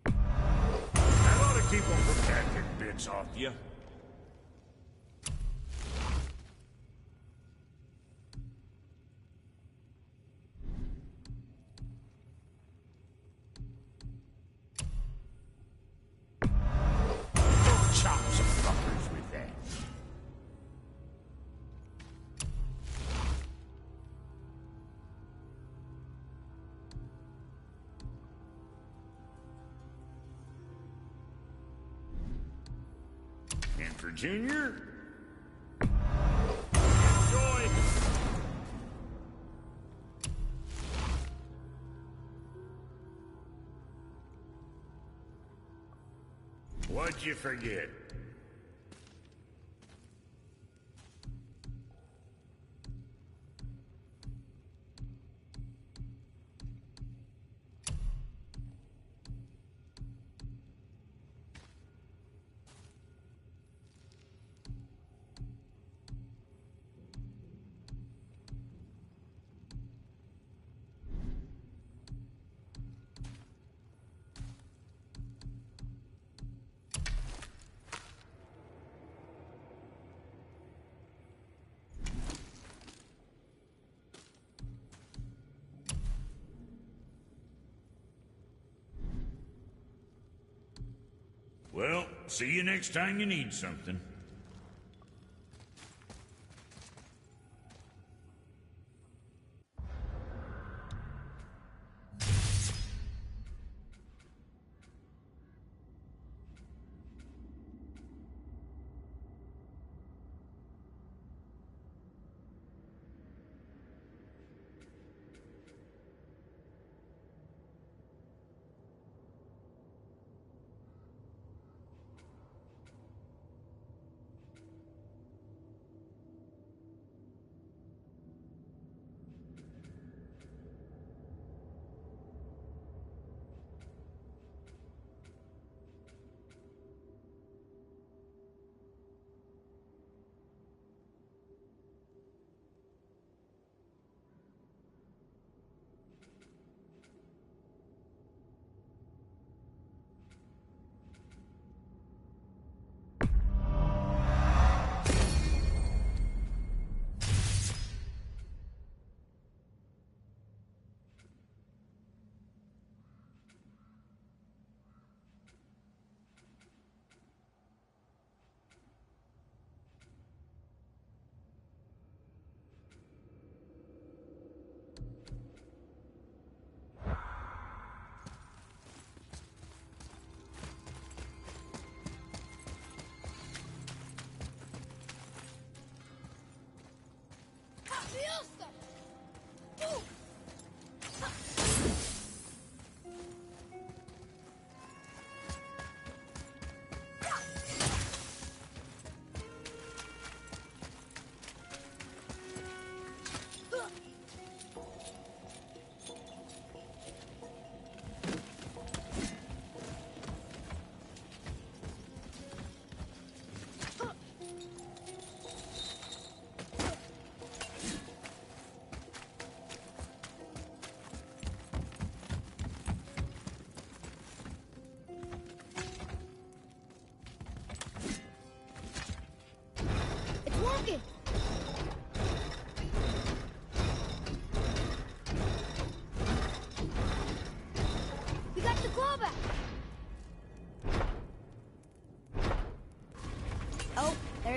That ought to keep them from catching bits off you. Chop some fuckers with that. And for Junior, enjoy. What'd you forget? Well, see you next time you need something.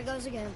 it goes again.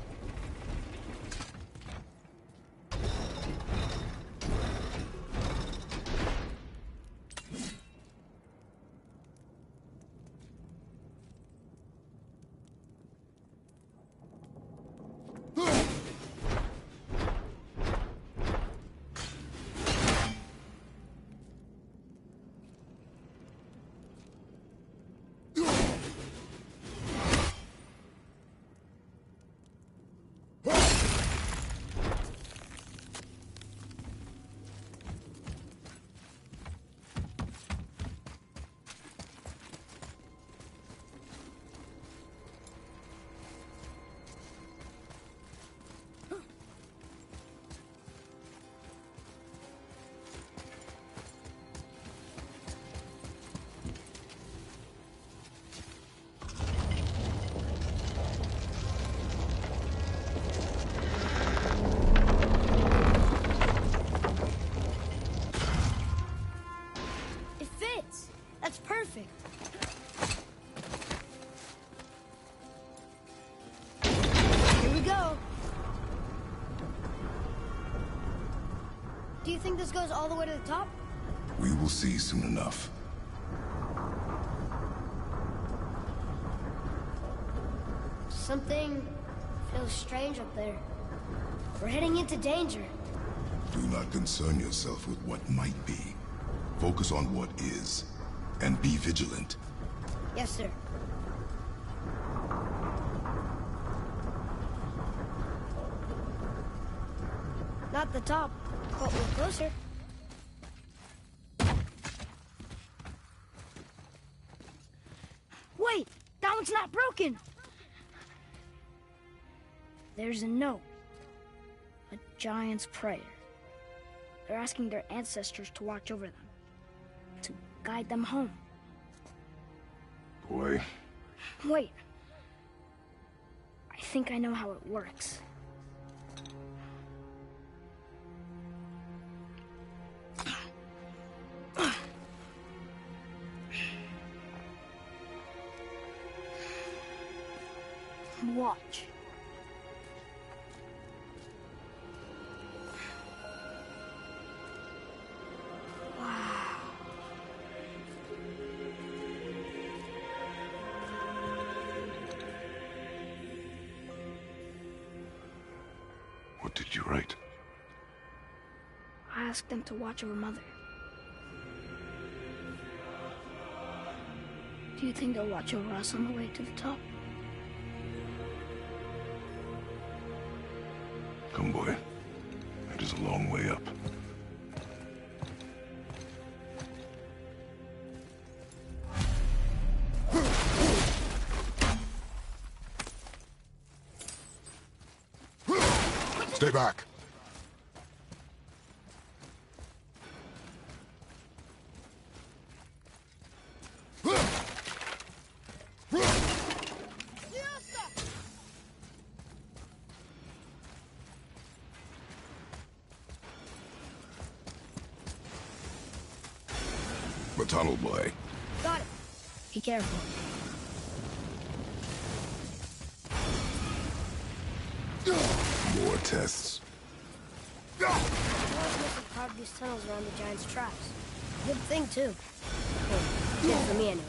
That's perfect. Here we go. Do you think this goes all the way to the top? We will see soon enough. Something feels strange up there. We're heading into danger. Do not concern yourself with what might be. Focus on what is. And be vigilant. Yes, sir. Not the top, but we're closer. Wait! That one's not broken! There's a note. A giant's prayer. They're asking their ancestors to watch over them. To guide them home. Boy. Wait. I think I know how it works. Watch. What did you write? I asked them to watch over Mother. Do you think they'll watch over us on the way to the top? Come, boy. It is a long way up. Stay back. The tunnel, boy. Got it. Be careful. More tests. I was missing part of these tunnels around the giant's traps. Good thing, too. Well, good for me, anyway.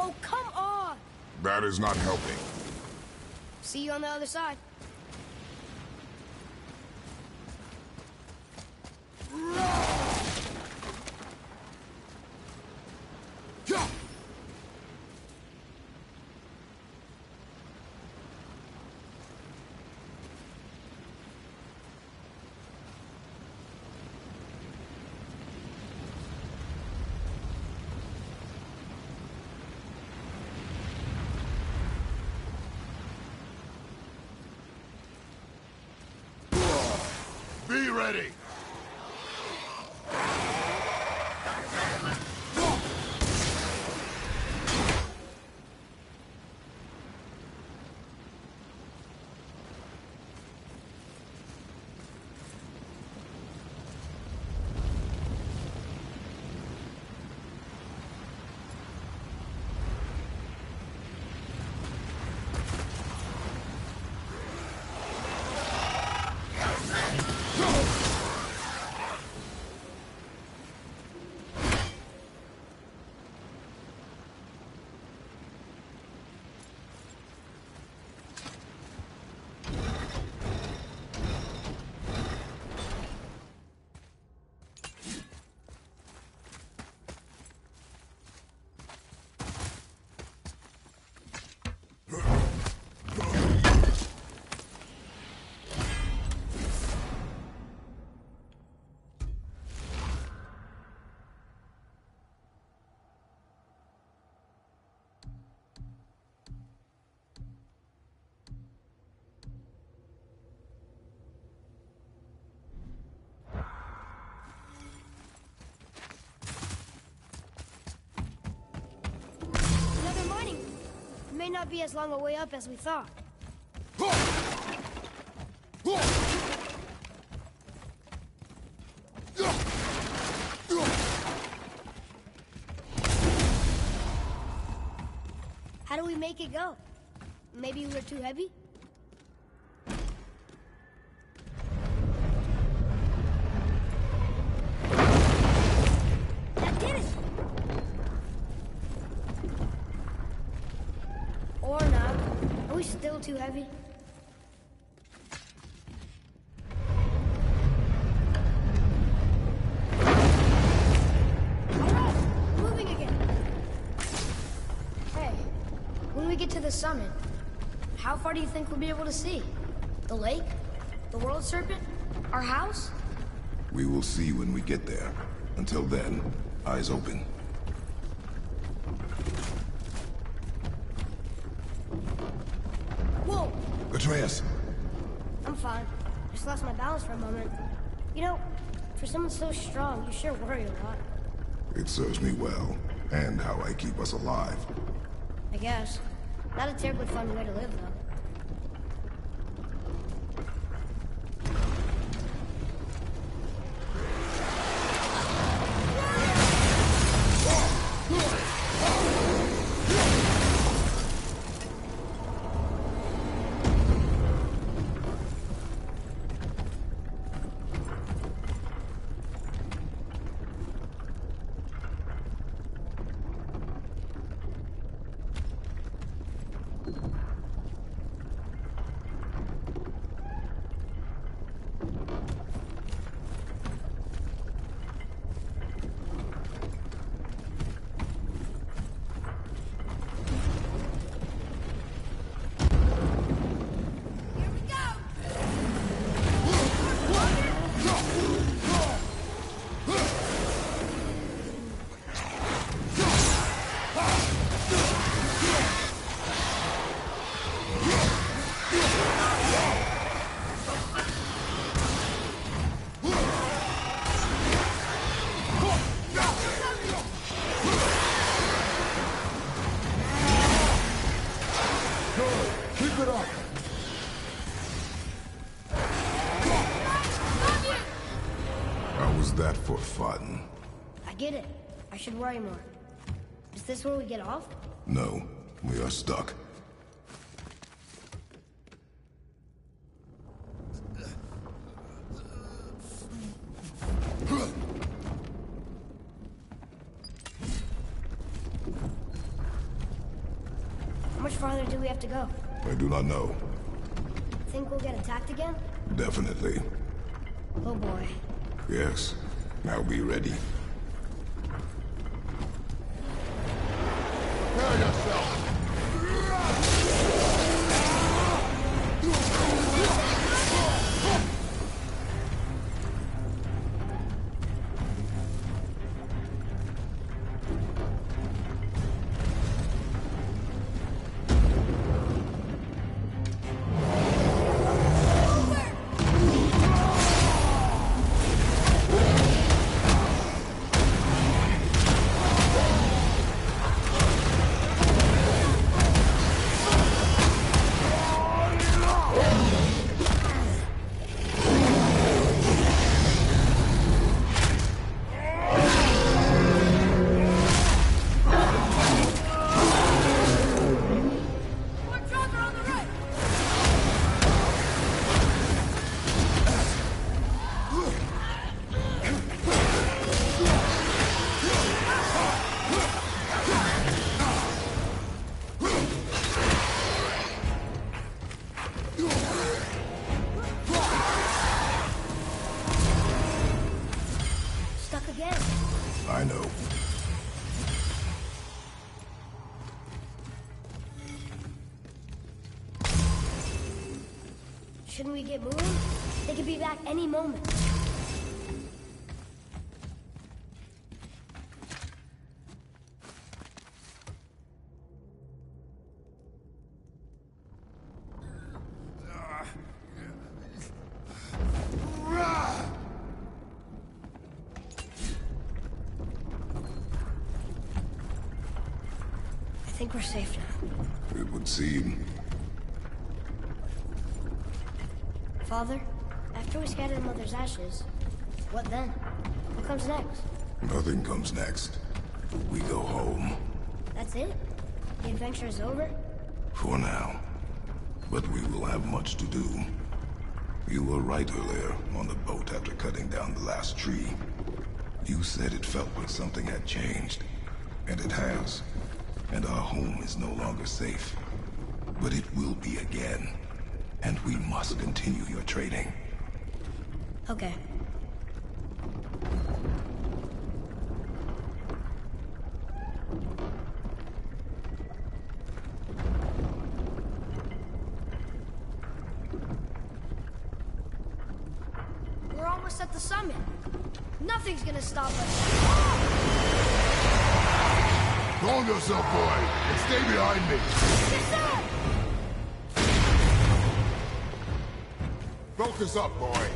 Oh, come on! That is not helping. See you on the other side. Be ready. may not be as long a way up as we thought. How do we make it go? Maybe we're too heavy? That did it! Or not. Are we still too heavy? Alright, moving again. Hey, when we get to the summit, how far do you think we'll be able to see? The lake? The world serpent? Our house? We will see when we get there. Until then, eyes open. Whoa! Atreus! I'm fine. Just lost my balance for a moment. You know, for someone so strong, you sure worry a lot. It serves me well, and how I keep us alive. I guess. Not a terribly fun way to live, though. That for fun? I get it. I should worry more. Is this where we get off? No, we are stuck. How much farther do we have to go? I do not know. Think we'll get attacked again? Definitely. Oh boy. Yes. Now be ready. Prepare yourself! I know. Shouldn't we get moving? They could be back any moment. I think we're safe now. It would seem. Father, after we scatter Mother's ashes, what then? What comes next? Nothing comes next. We go home. That's it? The adventure is over? For now. But we will have much to do. You were right earlier on the boat after cutting down the last tree. You said it felt like something had changed. And it has. And our home is no longer safe. But it will be again. And we must continue your training. Okay. We're almost at the summit. Nothing's gonna stop us. Calm yourself, boy, and stay behind me. Yes, sir! Focus up, boy.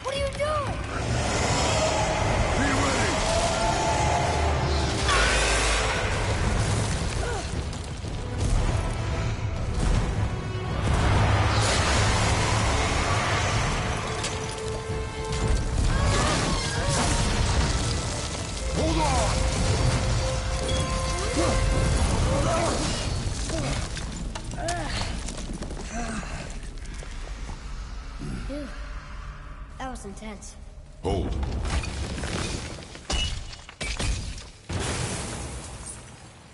What are you doing? Be ready. Hold on. Phew. That was intense. Hold.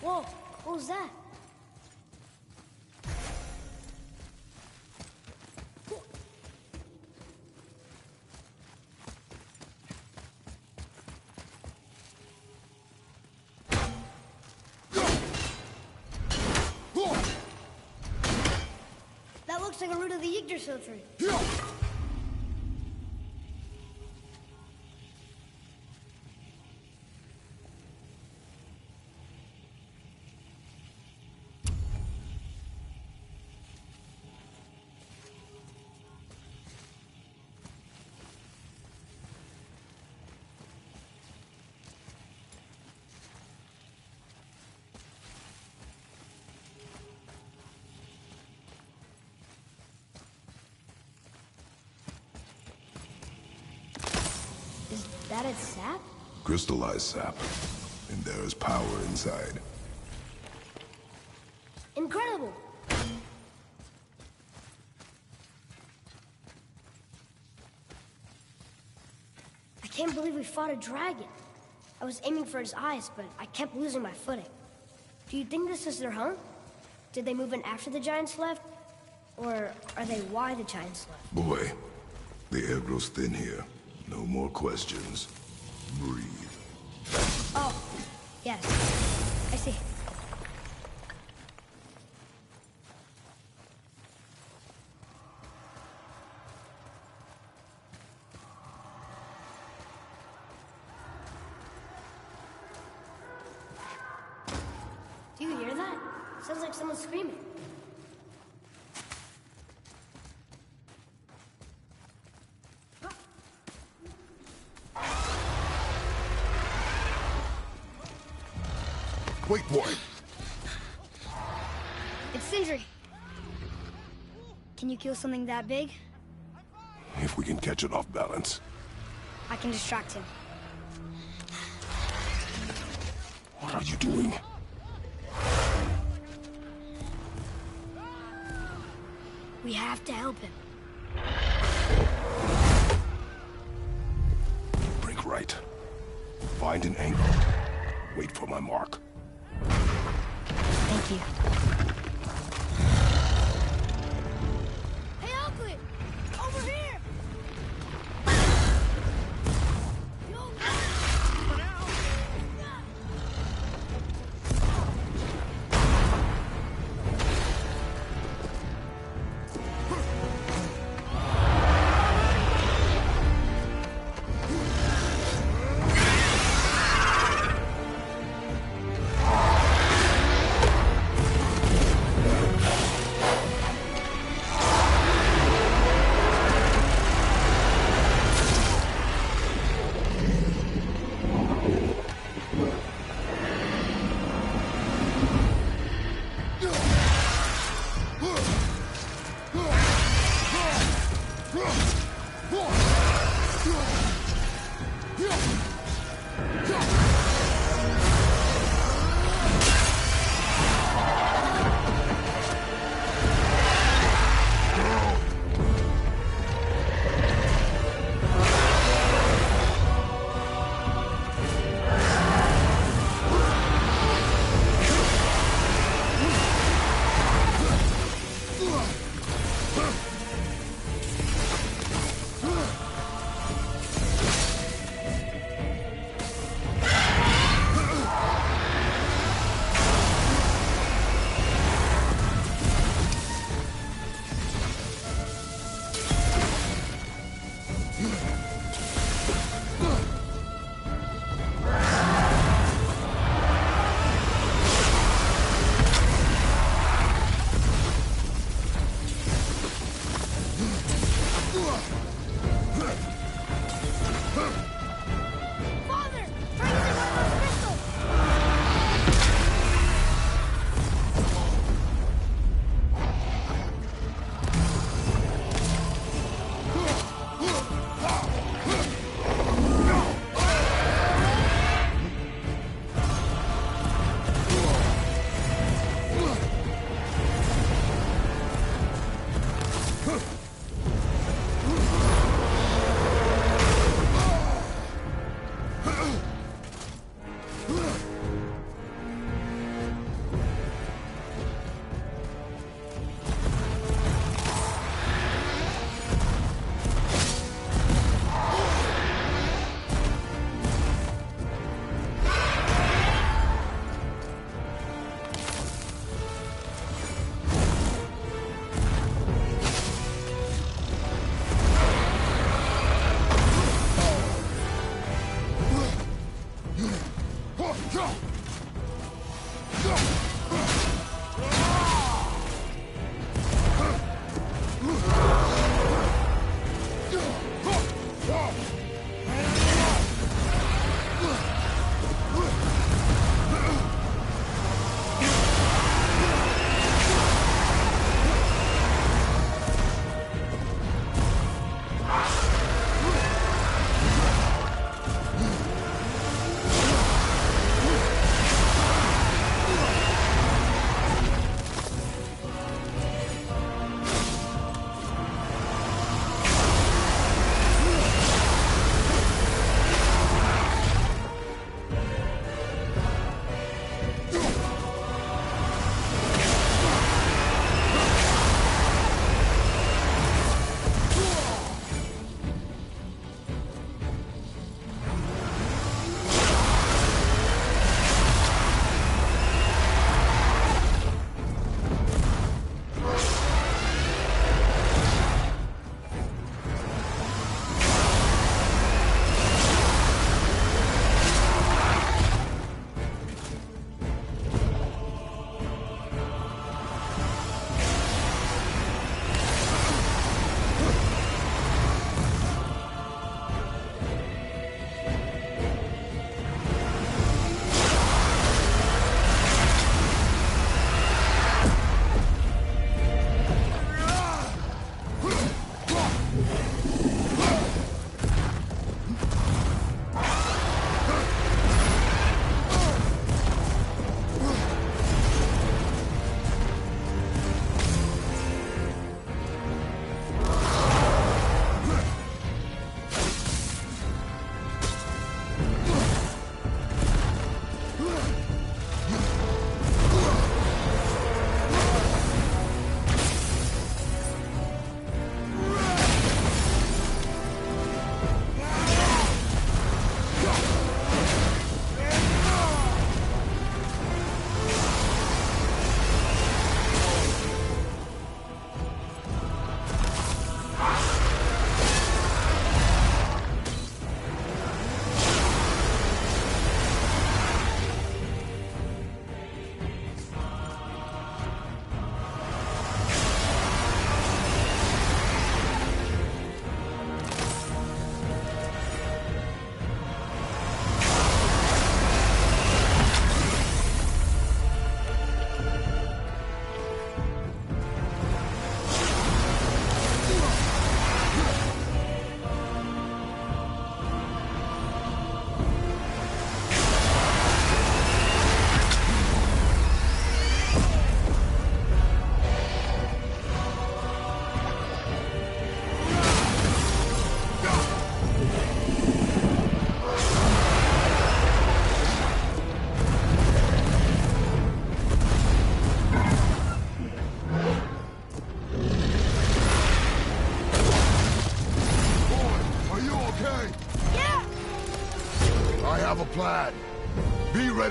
Whoa, what was that? That looks like a root of the Yggdrasil tree. Is that its sap? Crystallized sap. And there is power inside. Incredible! I can't believe we fought a dragon. I was aiming for his eyes, but I kept losing my footing. Do you think this is their home? Did they move in after the giants left? Or are they why the giants left? Boy, the air grows thin here. No more questions. Breathe. Oh, yes. I see. Do you hear that? Sounds like someone screaming. Wait, boy. It's Sindri. Can you kill something that big? If we can catch it off balance. I can distract him. What are you doing? We have to help him. Break right. Find an angle. Wait for my mark. Thank you. Hey, Oakley! Over here! Yo,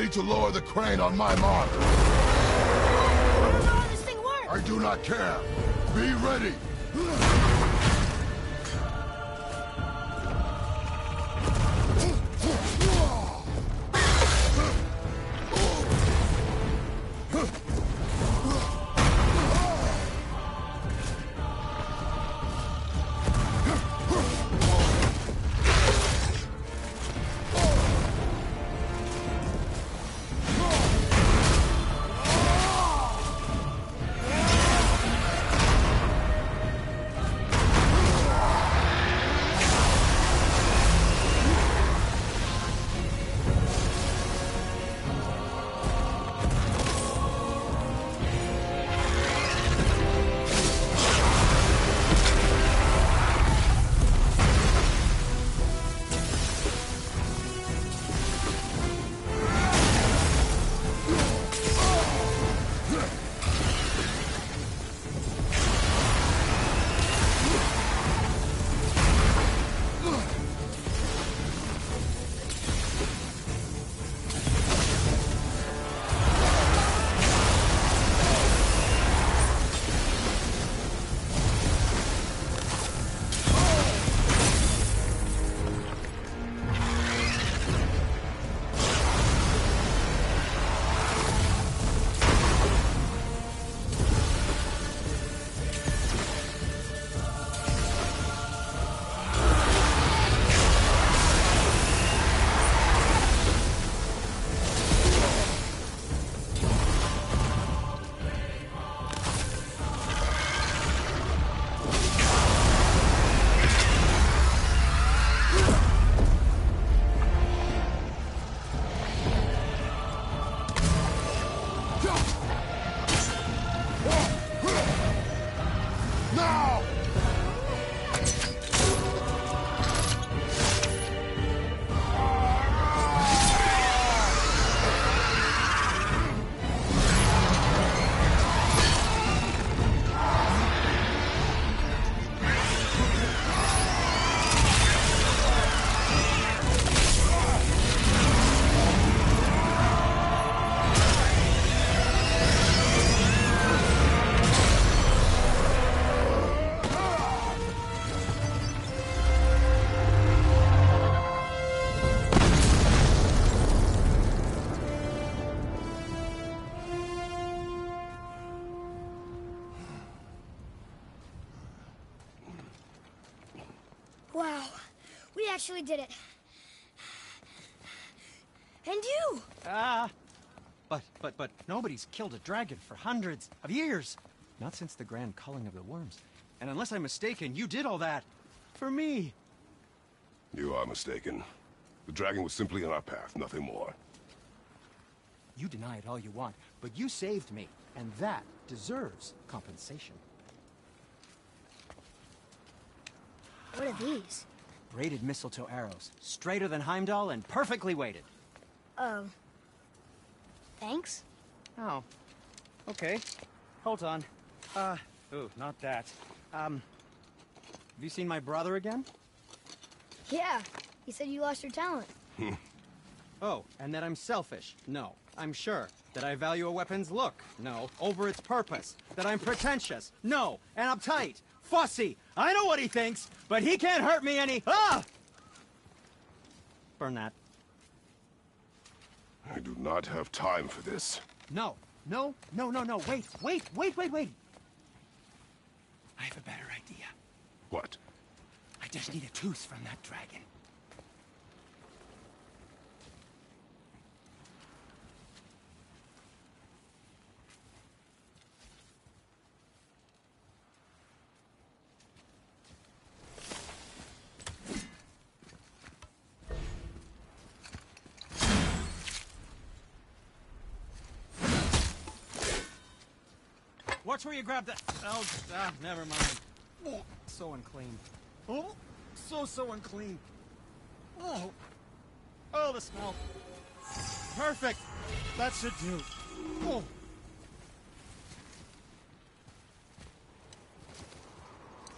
ready to lower the crane on my mark. I don't know how this thing works! I do not care. Be ready. Wow, we actually did it. And you! But nobody's killed a dragon for hundreds of years. Not since the grand culling of the worms. And unless I'm mistaken, you did all that for me. You are mistaken. The dragon was simply in our path, nothing more. You deny it all you want, but you saved me, and that deserves compensation. What are these? Braided mistletoe arrows, straighter than Heimdall and perfectly weighted. Oh. Thanks? Oh. Okay. Hold on. Ooh, not that. Have you seen my brother again? Yeah, he said you lost your talent. Oh, and that I'm selfish? No, I'm sure. That I value a weapon's look? No, over its purpose. That I'm pretentious? No, and uptight, fussy. I know what he thinks, but he can't hurt me any. Ah! Burn that. I do not have time for this. No. Wait. I have a better idea. What? I just need a tooth from that dragon. Watch where you grab that. Oh, never mind. Oh, so unclean. Oh, so unclean. Oh, the smell. Perfect. That should do. Oh.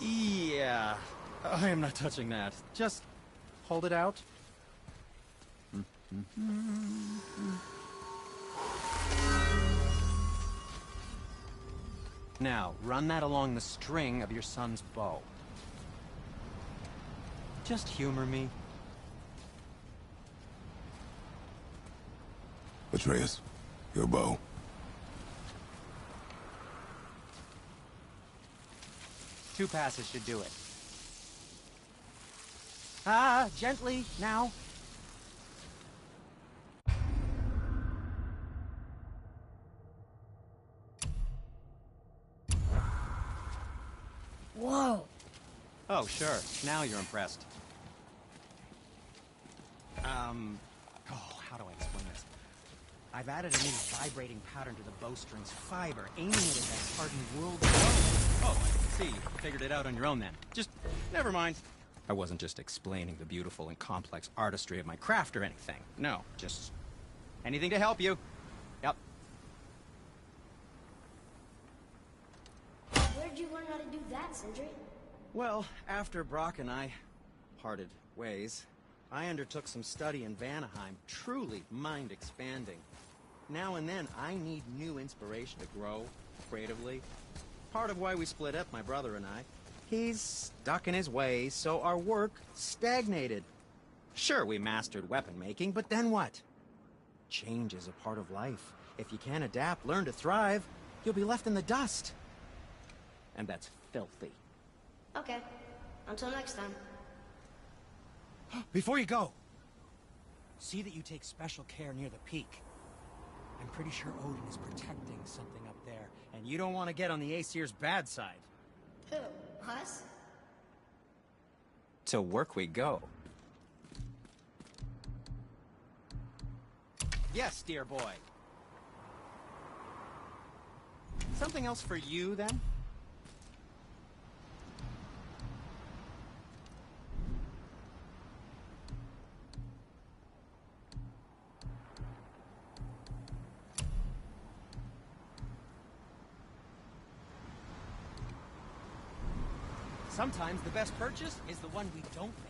Yeah. I am not touching that. Just hold it out. Now, run that along the string of your son's bow. Just humor me. Atreus, your bow. Two passes should do it. Ah, gently, now. Whoa. Oh, sure. Now you're impressed. How do I explain this? I've added a new vibrating pattern to the bowstring's fiber, aiming it at that hardened world. Oh, I see. You figured it out on your own then. Just, never mind. I wasn't just explaining the beautiful and complex artistry of my craft or anything. No, just anything to help you. Yep. Where did you learn how to do that, Sindri? Well, after Brock and I parted ways, I undertook some study in Vanaheim, truly mind-expanding. Now and then, I need new inspiration to grow creatively. Part of why we split up, my brother and I. He's stuck in his ways, so our work stagnated. Sure, we mastered weapon making, but then what? Change is a part of life. If you can't adapt, learn to thrive, you'll be left in the dust. And that's filthy. Okay. Until next time. Before you go, see that you take special care near the peak. I'm pretty sure Odin is protecting something up there, and you don't want to get on the Aesir's bad side. Who? Us? To work we go. Yes, dear boy. Something else for you, then? Sometimes the best purchase is the one we don't make.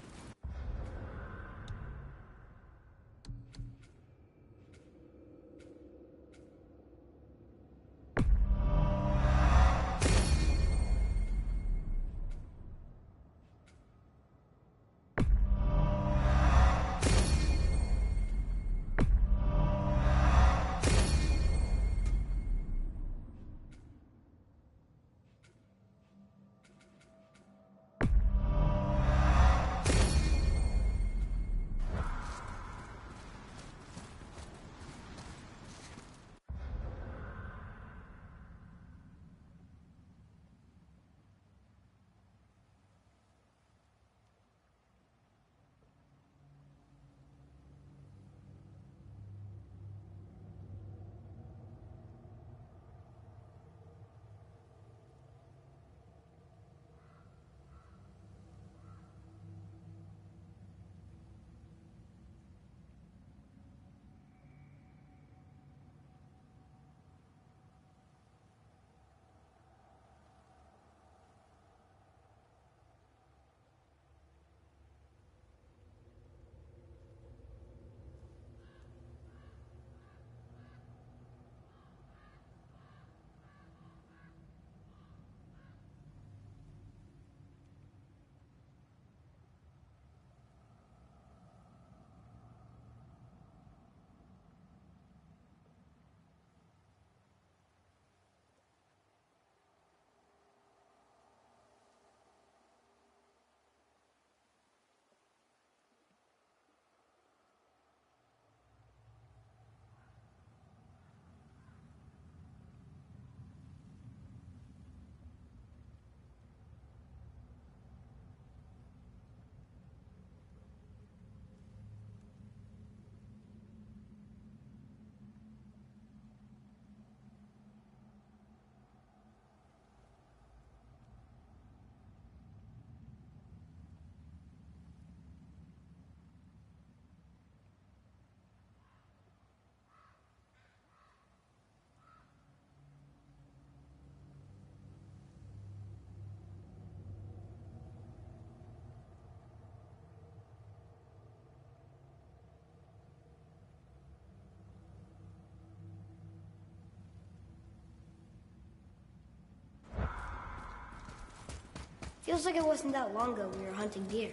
Feels like it wasn't that long ago we were hunting deer.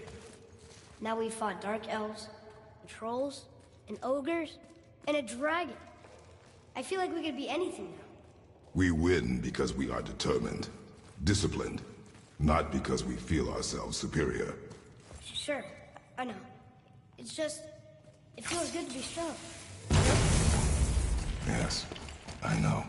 Now we fought dark elves, and trolls, and ogres, and a dragon. I feel like we could be anything now. We win because we are determined, disciplined, not because we feel ourselves superior. Sure, I know. It's just, it feels good to be strong. Yes, I know.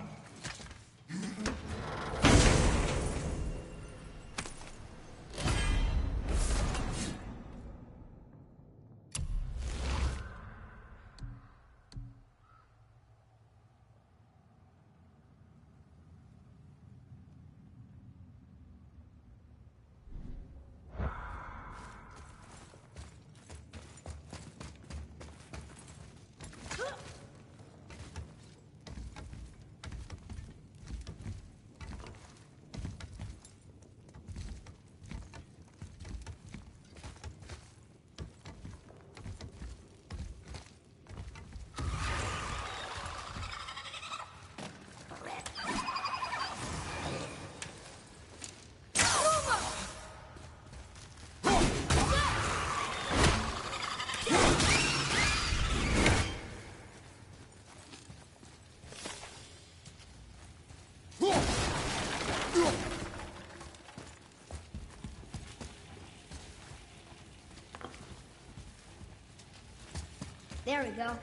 There we go.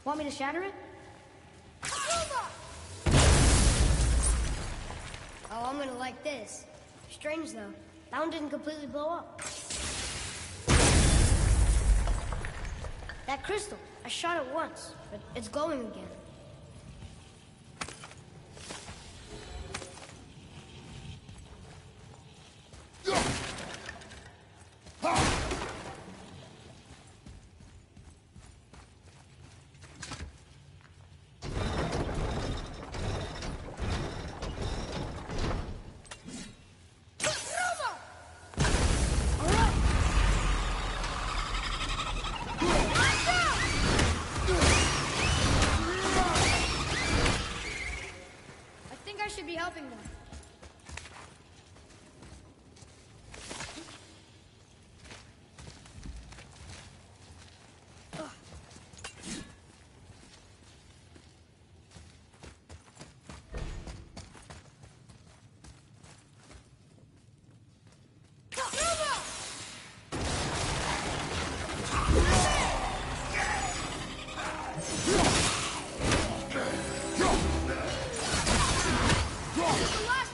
Want me to shatter it? Oh, I'm gonna like this. Strange, though. That one didn't completely blow up. That crystal, I shot it once, but it's glowing again. Should be helping them. It's alive!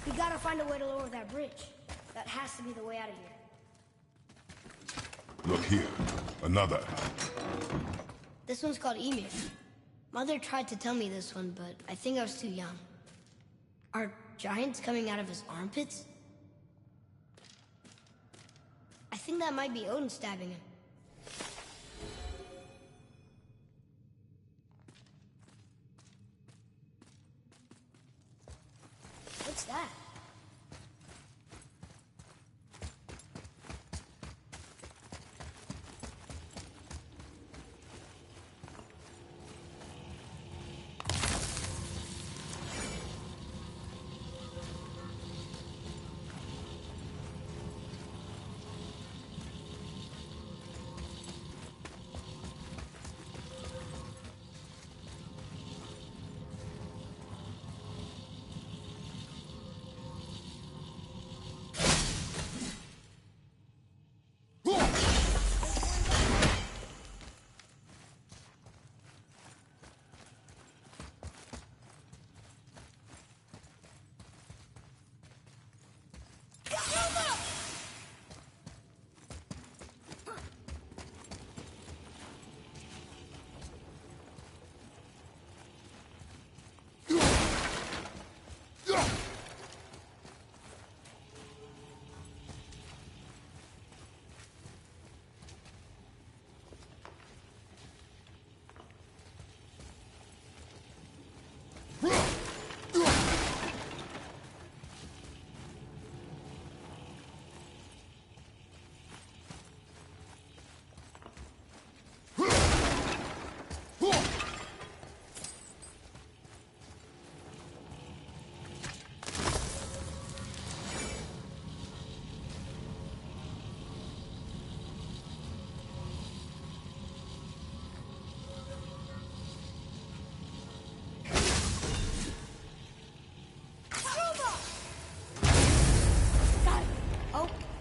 We gotta find a way to lower that bridge. That has to be the way out of here. Look here. Another. This one's called Emir. Mother tried to tell me this one, but I think I was too young. Are giants coming out of his armpits? I think that might be Odin stabbing him. What's that?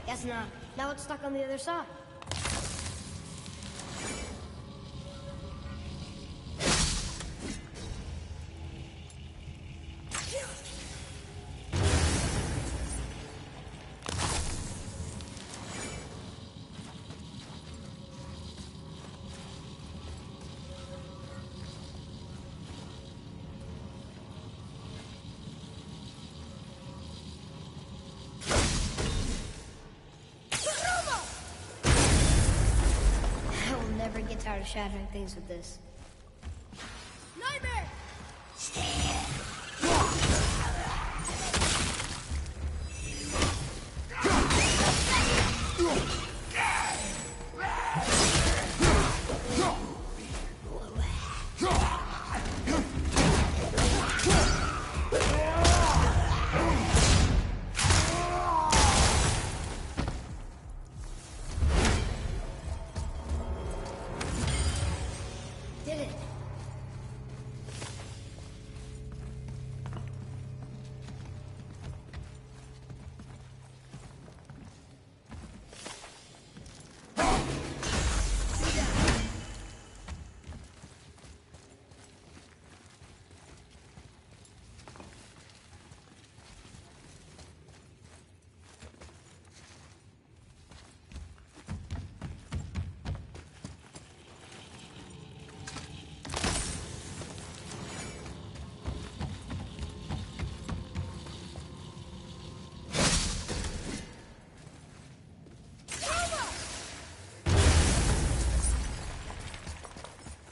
Guess not. Now it's stuck on the other side. Never get tired of shattering things with this. Nightmare! Did it.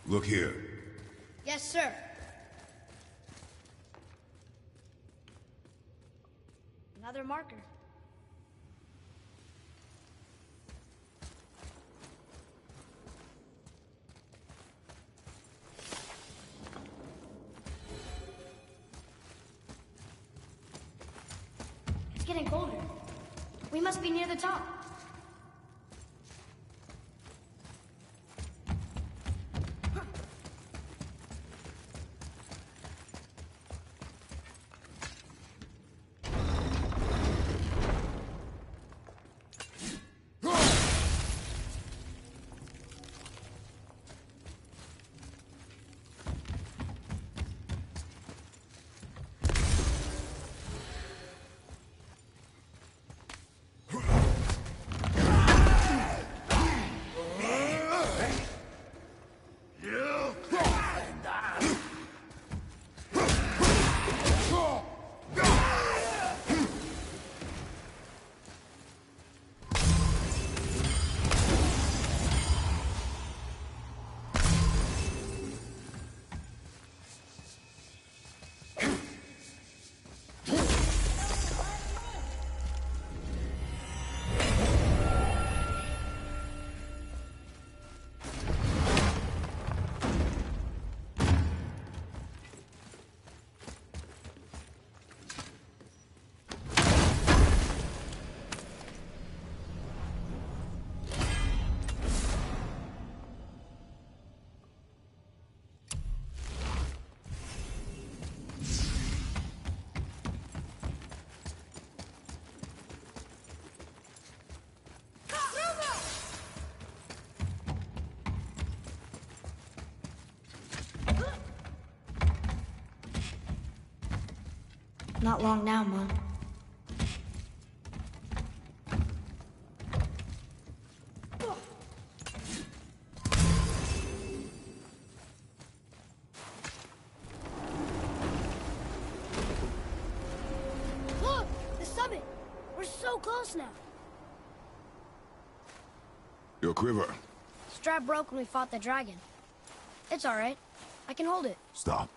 Look here. Yes, sir. Another marker. It's getting colder. We must be near the top. Not long now, Mom. Look! The summit! We're so close now. Your quiver. Strap broke when we fought the dragon. It's alright. I can hold it. Stop.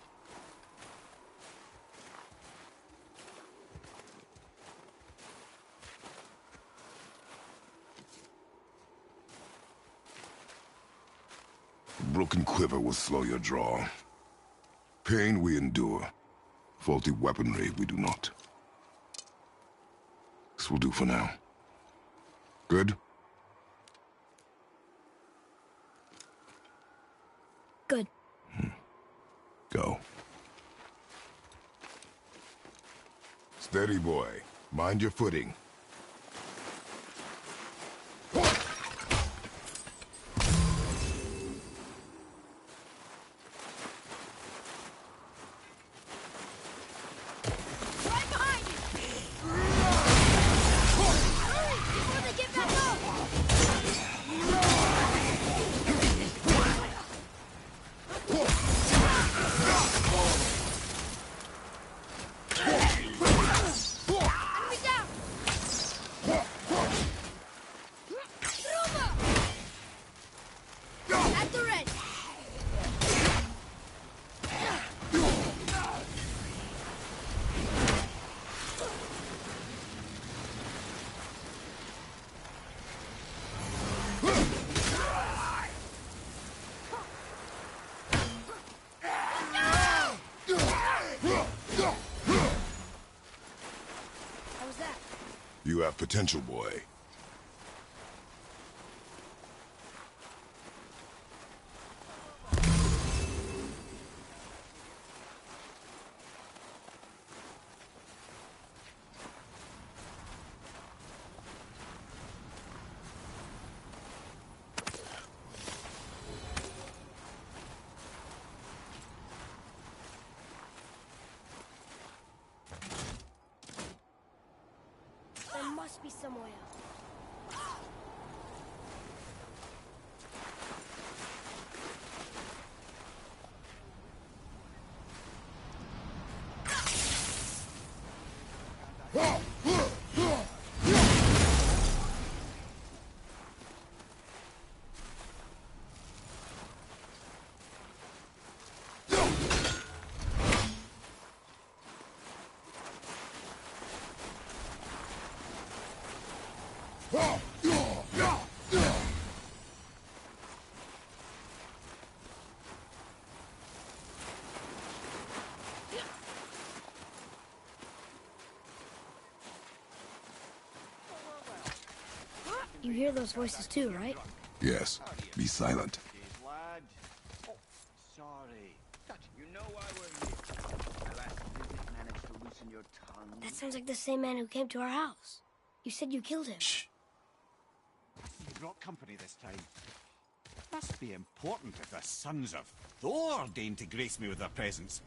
A broken quiver will slow your draw. Pain we endure. Faulty weaponry we do not. This will do for now. Good? Good. Go. Steady, boy. Mind your footing. Right behind you! Hurry! Before they get back up! Enemy down! Ruma! At the ready! How was that? You have potential, boy. There must be some way out. You hear those voices too, right? Yes. Be silent. Lad. Oh, sorry. You know why we're here. My last visit managed to loosen your tongue. That sounds like the same man who came to our house. You said you killed him. Shh. You brought company this time. Must be important if the sons of Thor deign to grace me with their presence.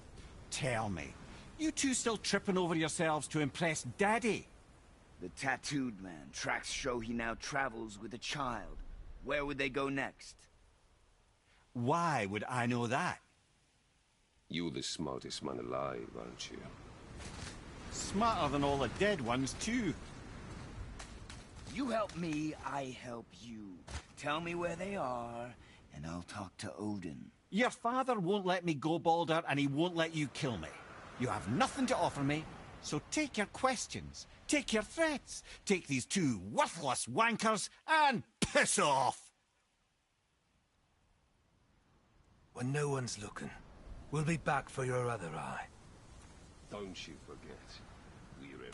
Tell me, you two still tripping over yourselves to impress Daddy? The tattooed man. Tracks show he now travels with a child. Where would they go next? Why would I know that? You're the smartest man alive, aren't you? Smarter than all the dead ones, too. You help me, I help you. Tell me where they are, and I'll talk to Odin. Your father won't let me go, Balder, and he won't let you kill me. You have nothing to offer me, so take your questions, take your threats, take these two worthless wankers, and piss off! When no one's looking, we'll be back for your other eye. Don't you forget, we're everywhere.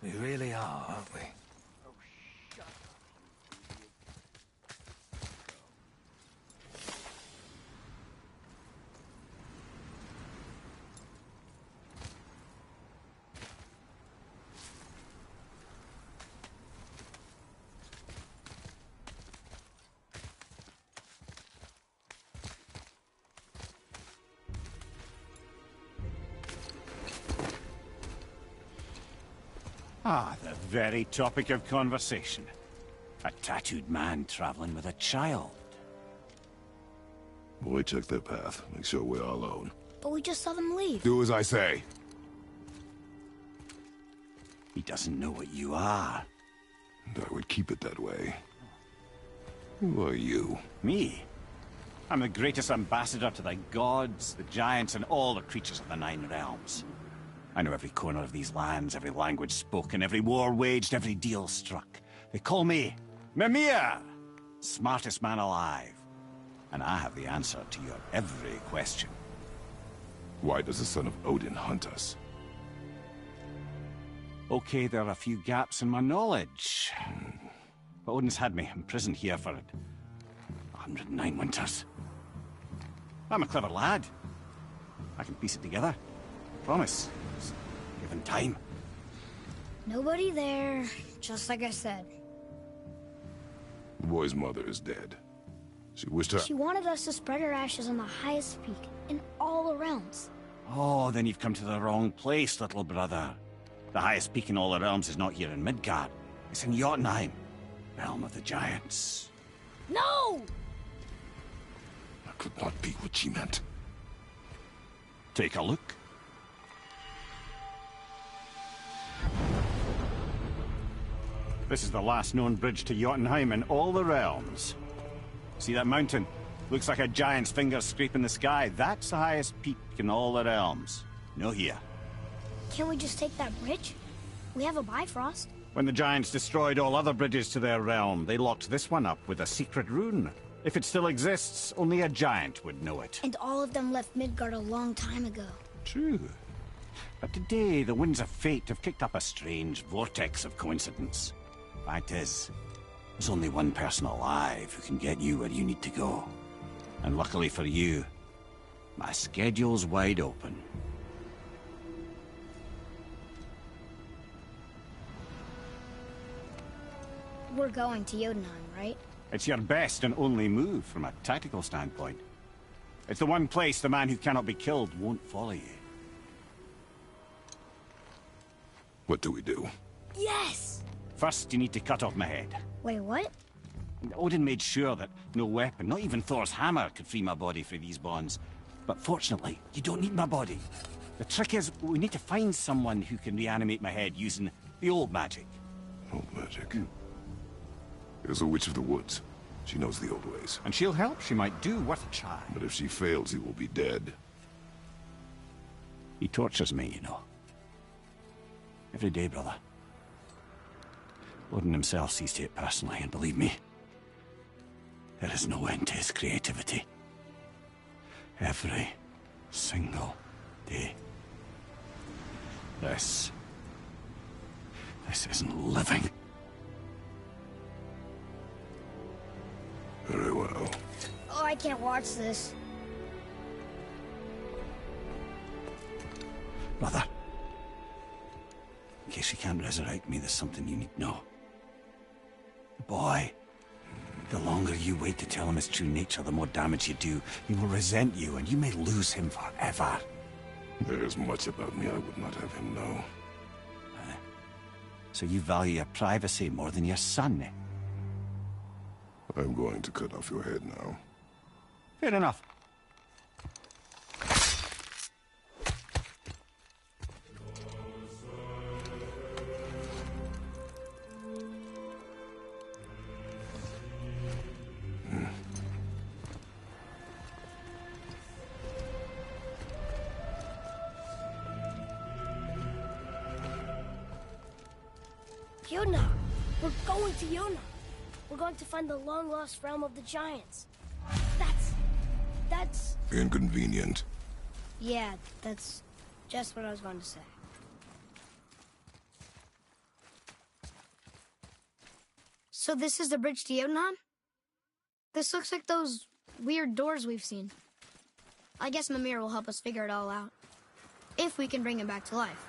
We really are, aren't we? Ah, the very topic of conversation. A tattooed man traveling with a child. Boy, check their path. Make sure we're all alone. But we just saw them leave. Do as I say. He doesn't know what you are. And I would keep it that way. Who are you? Me? I'm the greatest ambassador to the gods, the giants, and all the creatures of the Nine Realms. I know every corner of these lands, every language spoken, every war waged, every deal struck. They call me Mimir, smartest man alive. And I have the answer to your every question. Why does the son of Odin hunt us? Okay, there are a few gaps in my knowledge. But Odin's had me imprisoned here for 109 winters. I'm a clever lad. I can piece it together. Promise. Just given time. Nobody there, just like I said. The boy's mother is dead. She wished her... She wanted us to spread her ashes on the highest peak in all the realms. Oh, then you've come to the wrong place, little brother. The highest peak in all the realms is not here in Midgard. It's in Jotunheim, realm of the giants. No! That could not be what she meant. Take a look. This is the last known bridge to Jotunheim in all the realms. See that mountain? Looks like a giant's finger scraping the sky. That's the highest peak in all the realms. No here. Can't we just take that bridge? We have a Bifrost. When the giants destroyed all other bridges to their realm, they locked this one up with a secret rune. If it still exists, only a giant would know it. And all of them left Midgard a long time ago. True. But today, the winds of fate have kicked up a strange vortex of coincidence. Fact is, there's only one person alive who can get you where you need to go. And luckily for you, my schedule's wide open. We're going to Jotunheim, right? It's your best and only move from a tactical standpoint. It's the one place the man who cannot be killed won't follow you. What do we do? Yes! First, you need to cut off my head. Wait, what? Odin made sure that no weapon, not even Thor's hammer, could free my body from these bonds. But fortunately, you don't need my body. The trick is, we need to find someone who can reanimate my head using the old magic. Old magic? There's a witch of the woods. She knows the old ways. And she'll help. She might do. Worth a try. But if she fails, he will be dead. He tortures me, you know. Every day, brother. Odin himself sees to it personally, and believe me, there is no end to his creativity. Every single day. This isn't living. Very well. Oh, I can't watch this. Brother, in case you can't resurrect me, there's something you need to know. The boy, the longer you wait to tell him his true nature, the more damage you do. He will resent you, and you may lose him forever. There is much about me I would not have him know. So you value your privacy more than your son, eh? I'm going to cut off your head now. Fair enough. Jotunheim! We're going to Jotunheim! We're going to find the long-lost realm of the giants. That's... Inconvenient. Yeah, that's just what I was going to say. So this is the bridge to Jotunheim? This looks like those weird doors we've seen. I guess Mimir will help us figure it all out. If we can bring him back to life.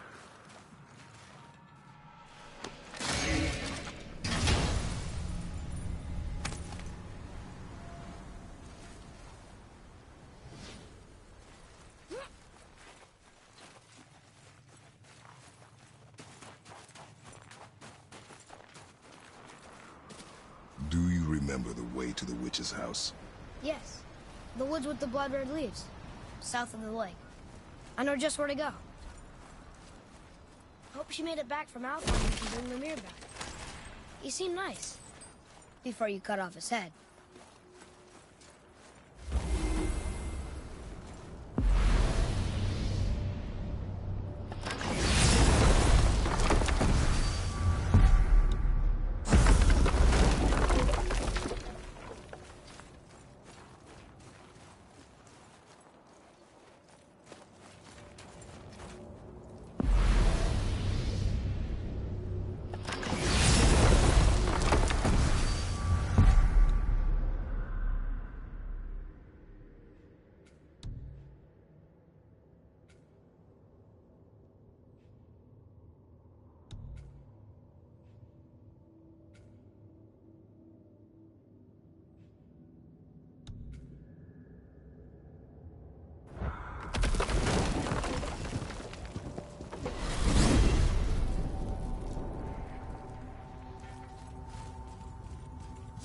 remember the way to the witch's house? Yes. The woods with the blood-red leaves. South of the lake. I know just where to go. Hope she made it back from Alpha and can bring the mirror back. He seemed nice. Before you cut off his head.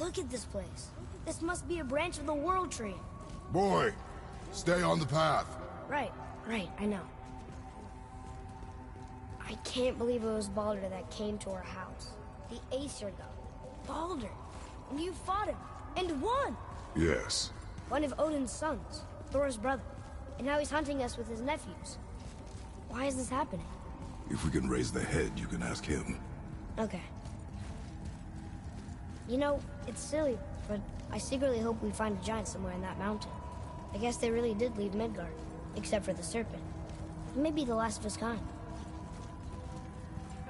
Look at this place. This must be a branch of the World Tree. Boy, stay on the path. Right, I know. I can't believe it was Baldur that came to our house. The Aesir god. Baldur. And you fought him. And won! Yes. One of Odin's sons. Thor's brother. And now he's hunting us with his nephews. Why is this happening? If we can raise the head, you can ask him. Okay. You know, it's silly, but I secretly hope we find a giant somewhere in that mountain. I guess they really did leave Midgard, except for the serpent. Maybe the last of his kind.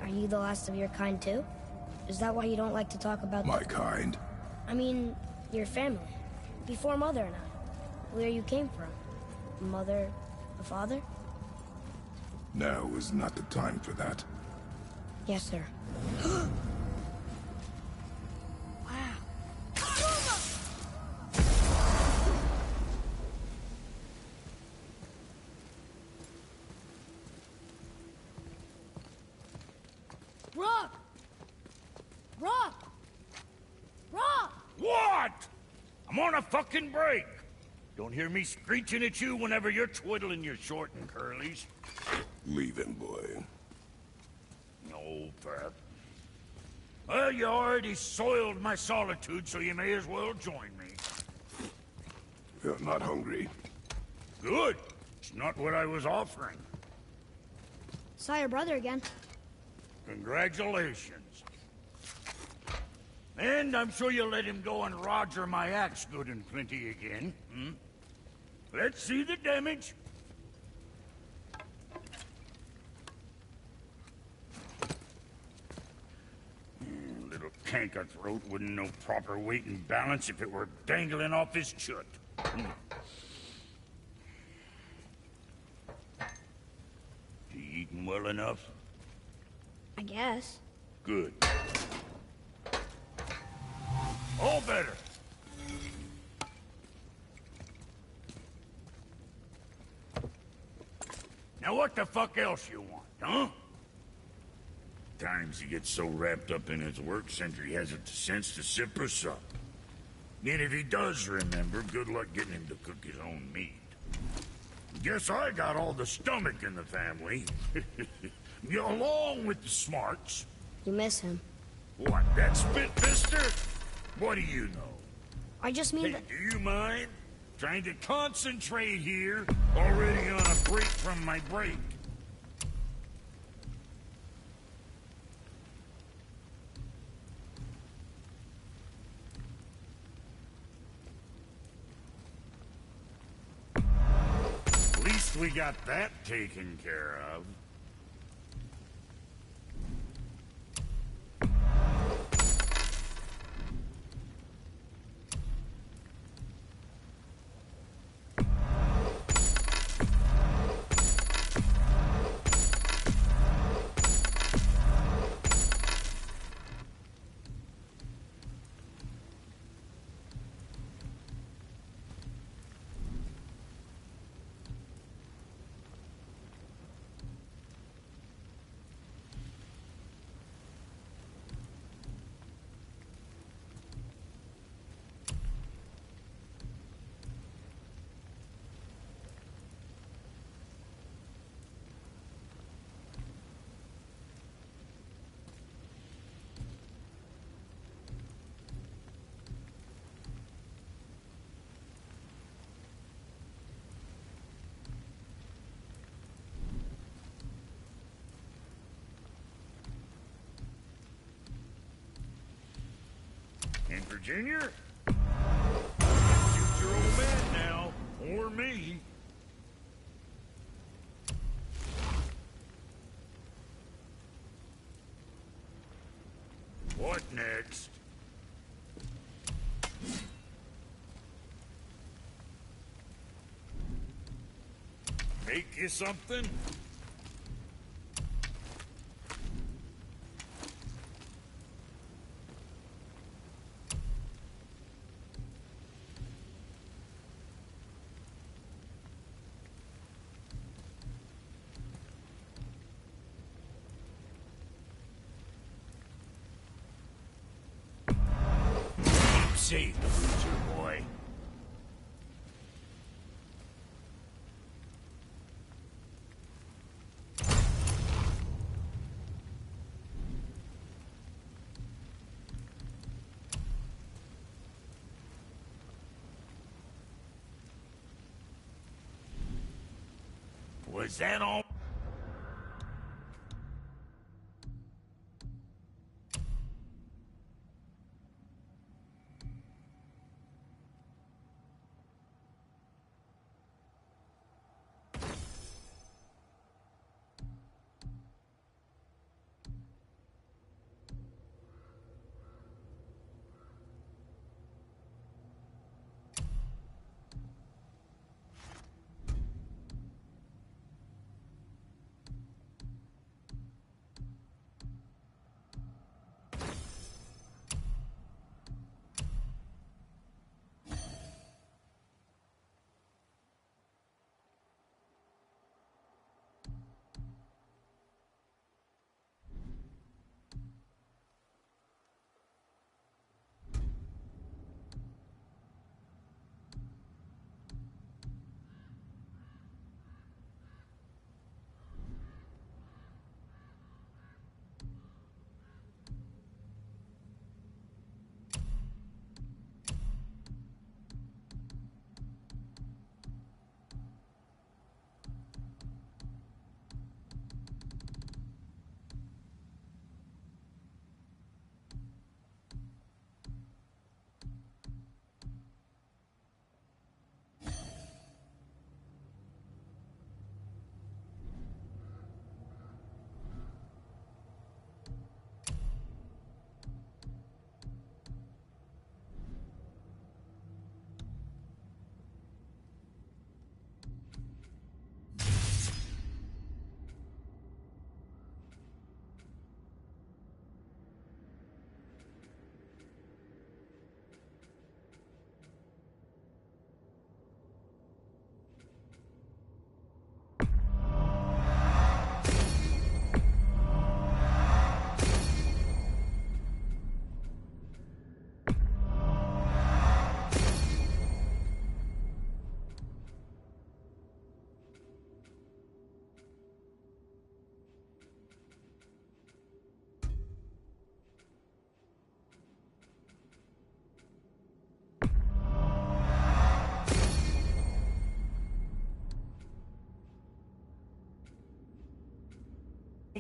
Are you the last of your kind too? Is that why you don't like to talk about my kind? I mean, your family. Before Mother and I. Where you came from. Mother, a father? Now is not the time for that. Yes, sir. Rock! Rock! Rock! What? I'm on a fucking break. Don't hear me screeching at you whenever you're twiddling your short and curlies. Leave him, boy. No, Pat. Well, you already soiled my solitude, so you may as well join me. You're not hungry. Good. It's not what I was offering. Saw your brother again. Congratulations. And I'm sure you'll let him go and Roger my axe good and plenty again, hmm? Let's see the damage. Little canker throat wouldn't know proper weight and balance if it were dangling off his chut. You eating well enough? I guess. Good. All better. Now what the fuck else you want, huh? Times he gets so wrapped up in his work, Sentry hasn't the sense to sip or sup. And if he does remember, good luck getting him to cook his own meat. Guess I got all the stomach in the family. Along with the smarts. You miss him. What, that spit-fister? What do you know? I just mean Hey, do you mind? Trying to concentrate here, already on a break from my break. At least we got that taken care of. In Virginia? Shoot your old man now, or me. What next? Make you something? Save the loser, boy. Was that all?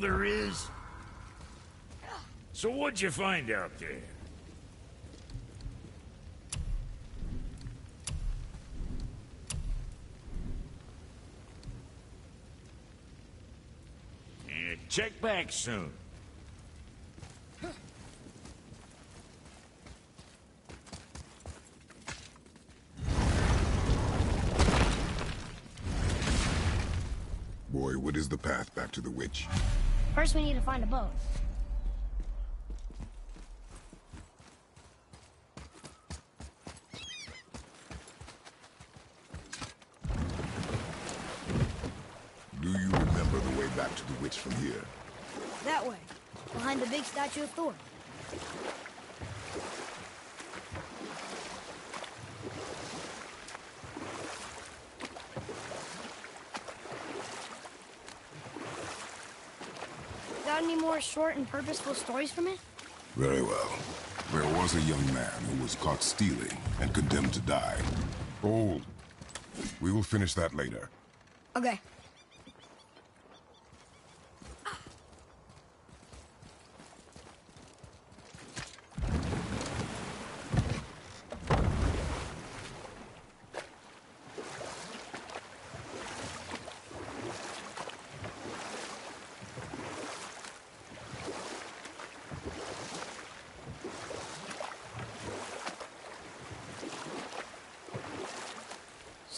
There is. So what'd you find out there? Check back soon. Boy, what is the path back to the witch? First, we need to find a boat. Do you remember the way back to the witch from here? That way, behind the big statue of Thor. Got any more short and purposeful stories from it? Very well. There was a young man who was caught stealing and condemned to die. Old. We will finish that later. Okay.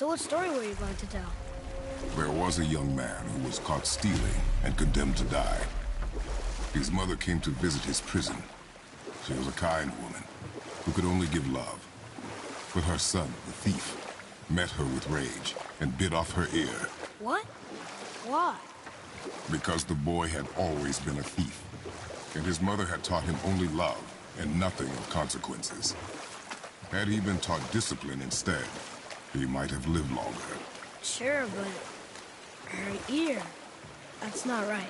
So what story were you going to tell? There was a young man who was caught stealing and condemned to die. His mother came to visit his prison. She was a kind woman who could only give love. But her son, the thief, met her with rage and bit off her ear. What? Why? Because the boy had always been a thief, and his mother had taught him only love and nothing of consequences. Had he been taught discipline instead, he might have lived longer. Sure, but her ear, that's not right.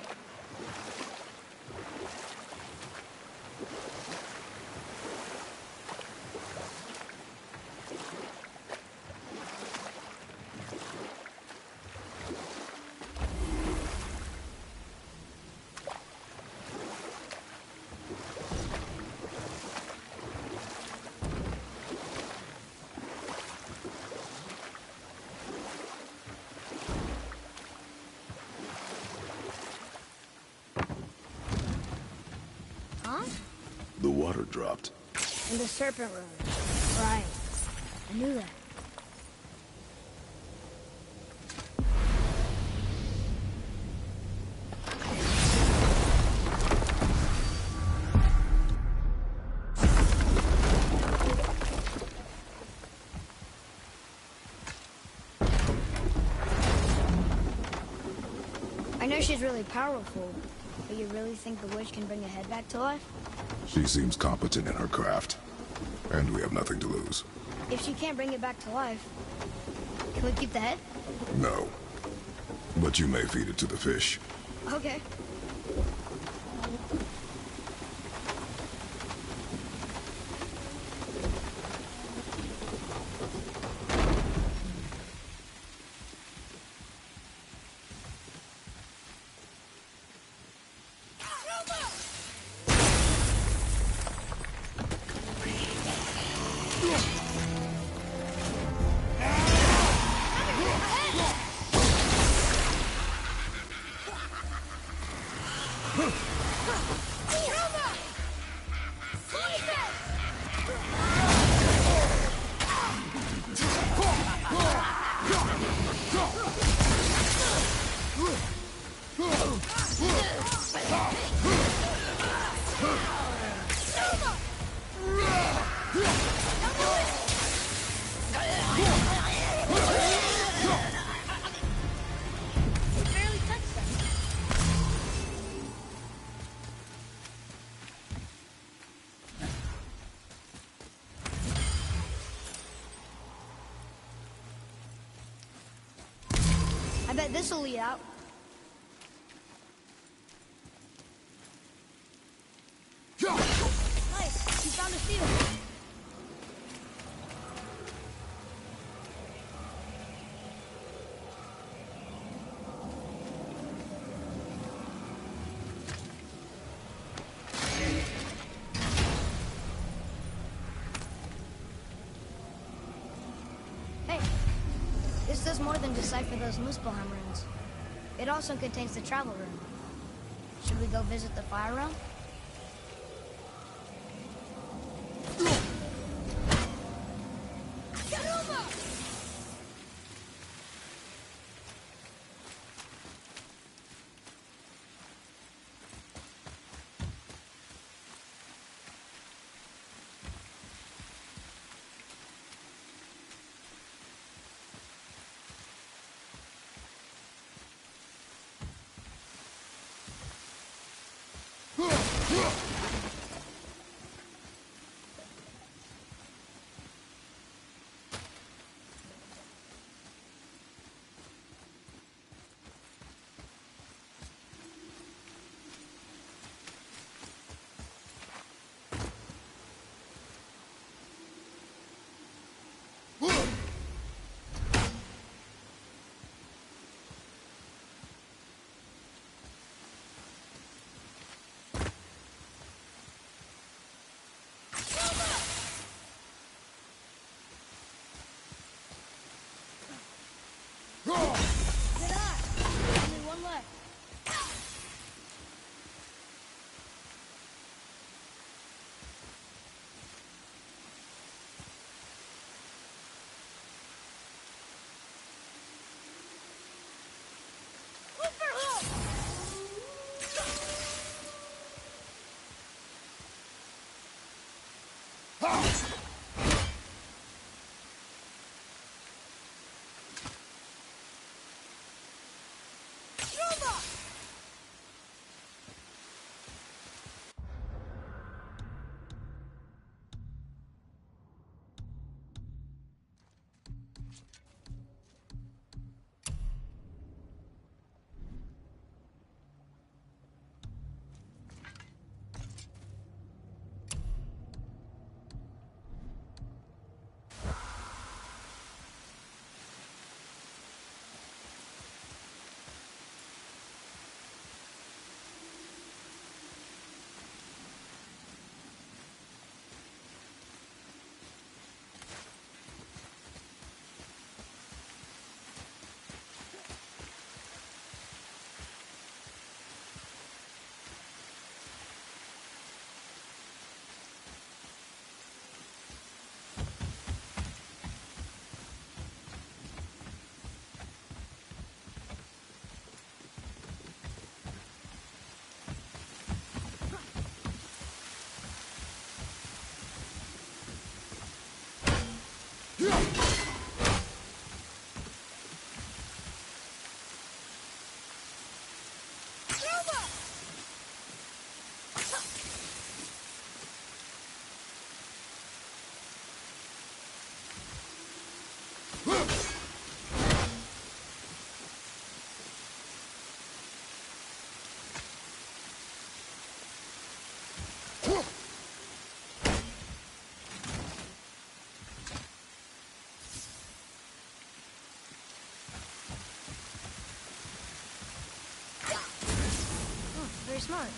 The water dropped. In the Serpent Road. Right. I knew that. I know she's really powerful, but you really think the witch can bring a head back to life? She seems competent in her craft, and we have nothing to lose. If she can't bring it back to life, can we keep the head? No. But you may feed it to the fish. Okay. I bet this'll lead out. Nice, you found a seal. Hey, this does more than decipher those Muspelheim runes. It also contains the travel rune. Should we go visit the fire realm? smart.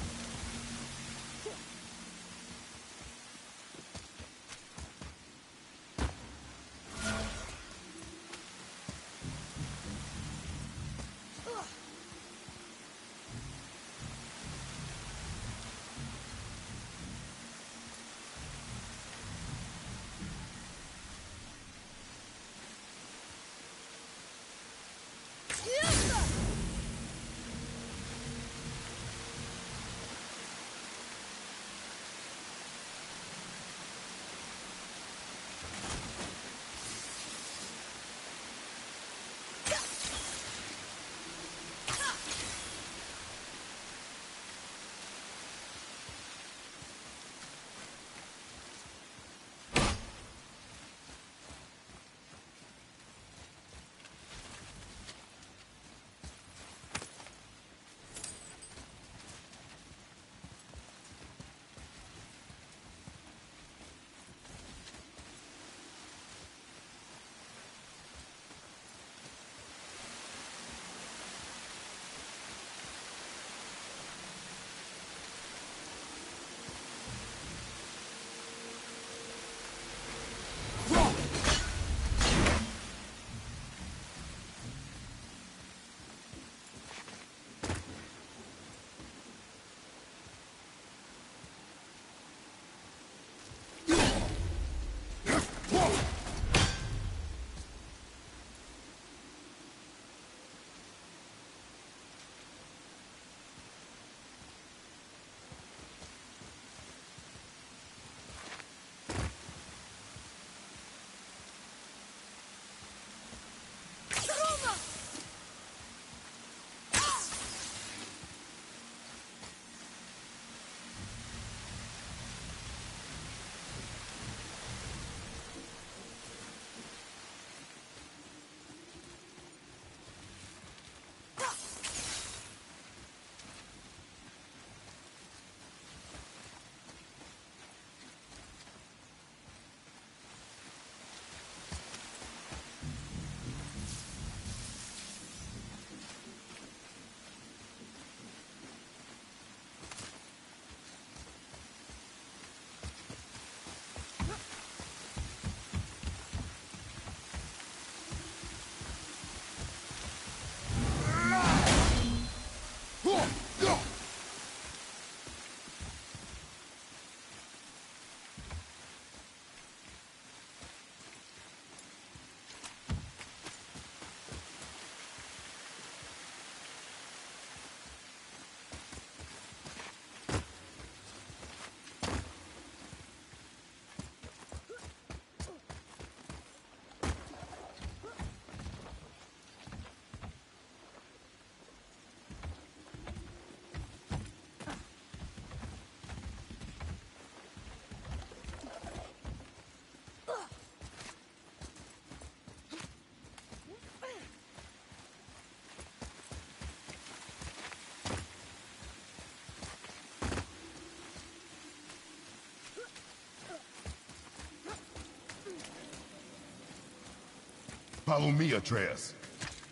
Follow me, Atreus.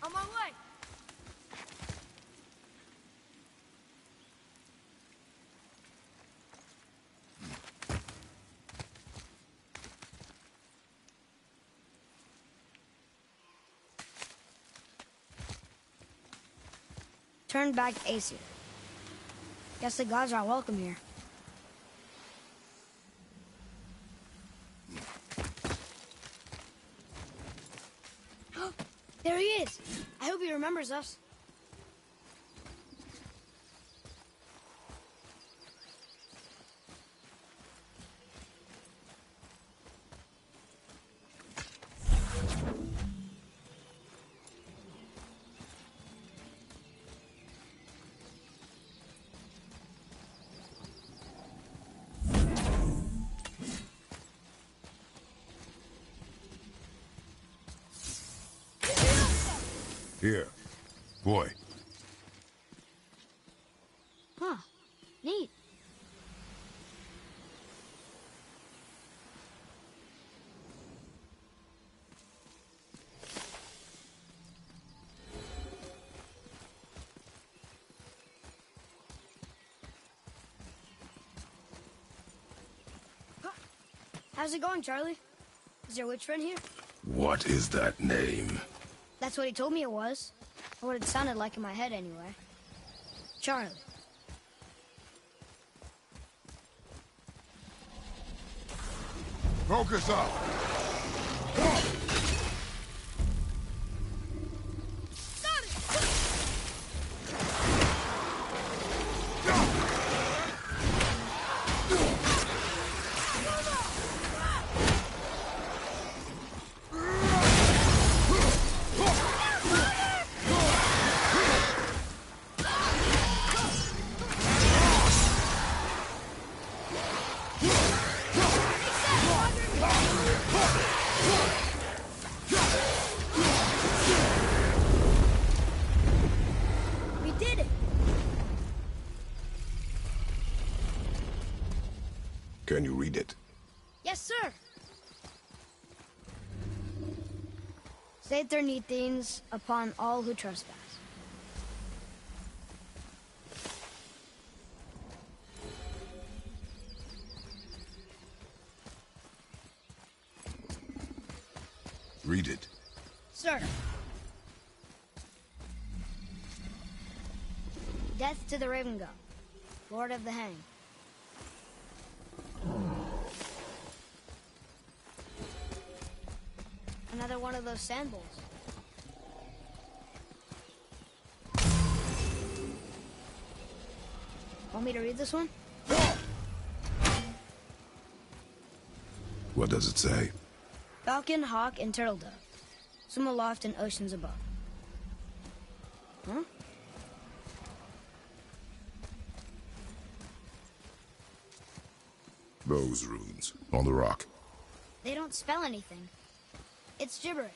On my way. Turn back Aesir. Guess the gods are welcome here. There he is! I hope he remembers us. Here. Boy. Huh. Neat. How's it going, Charlie? Is your witch friend here? What is that name? That's what he told me it was. Or what it sounded like in my head, anyway. Charlie. Focus up! We did it! Can you read it? Yes, sir! Saith need things upon all who trespass. Read it. Sir. Death to the Raven God, Lord of the Hang. Another one of those sand bowls. Want me to read this one? What does it say? Falcon, hawk, and turtle dove. Swim aloft in oceans above. Huh? Those runes on the rock. They don't spell anything. It's gibberish.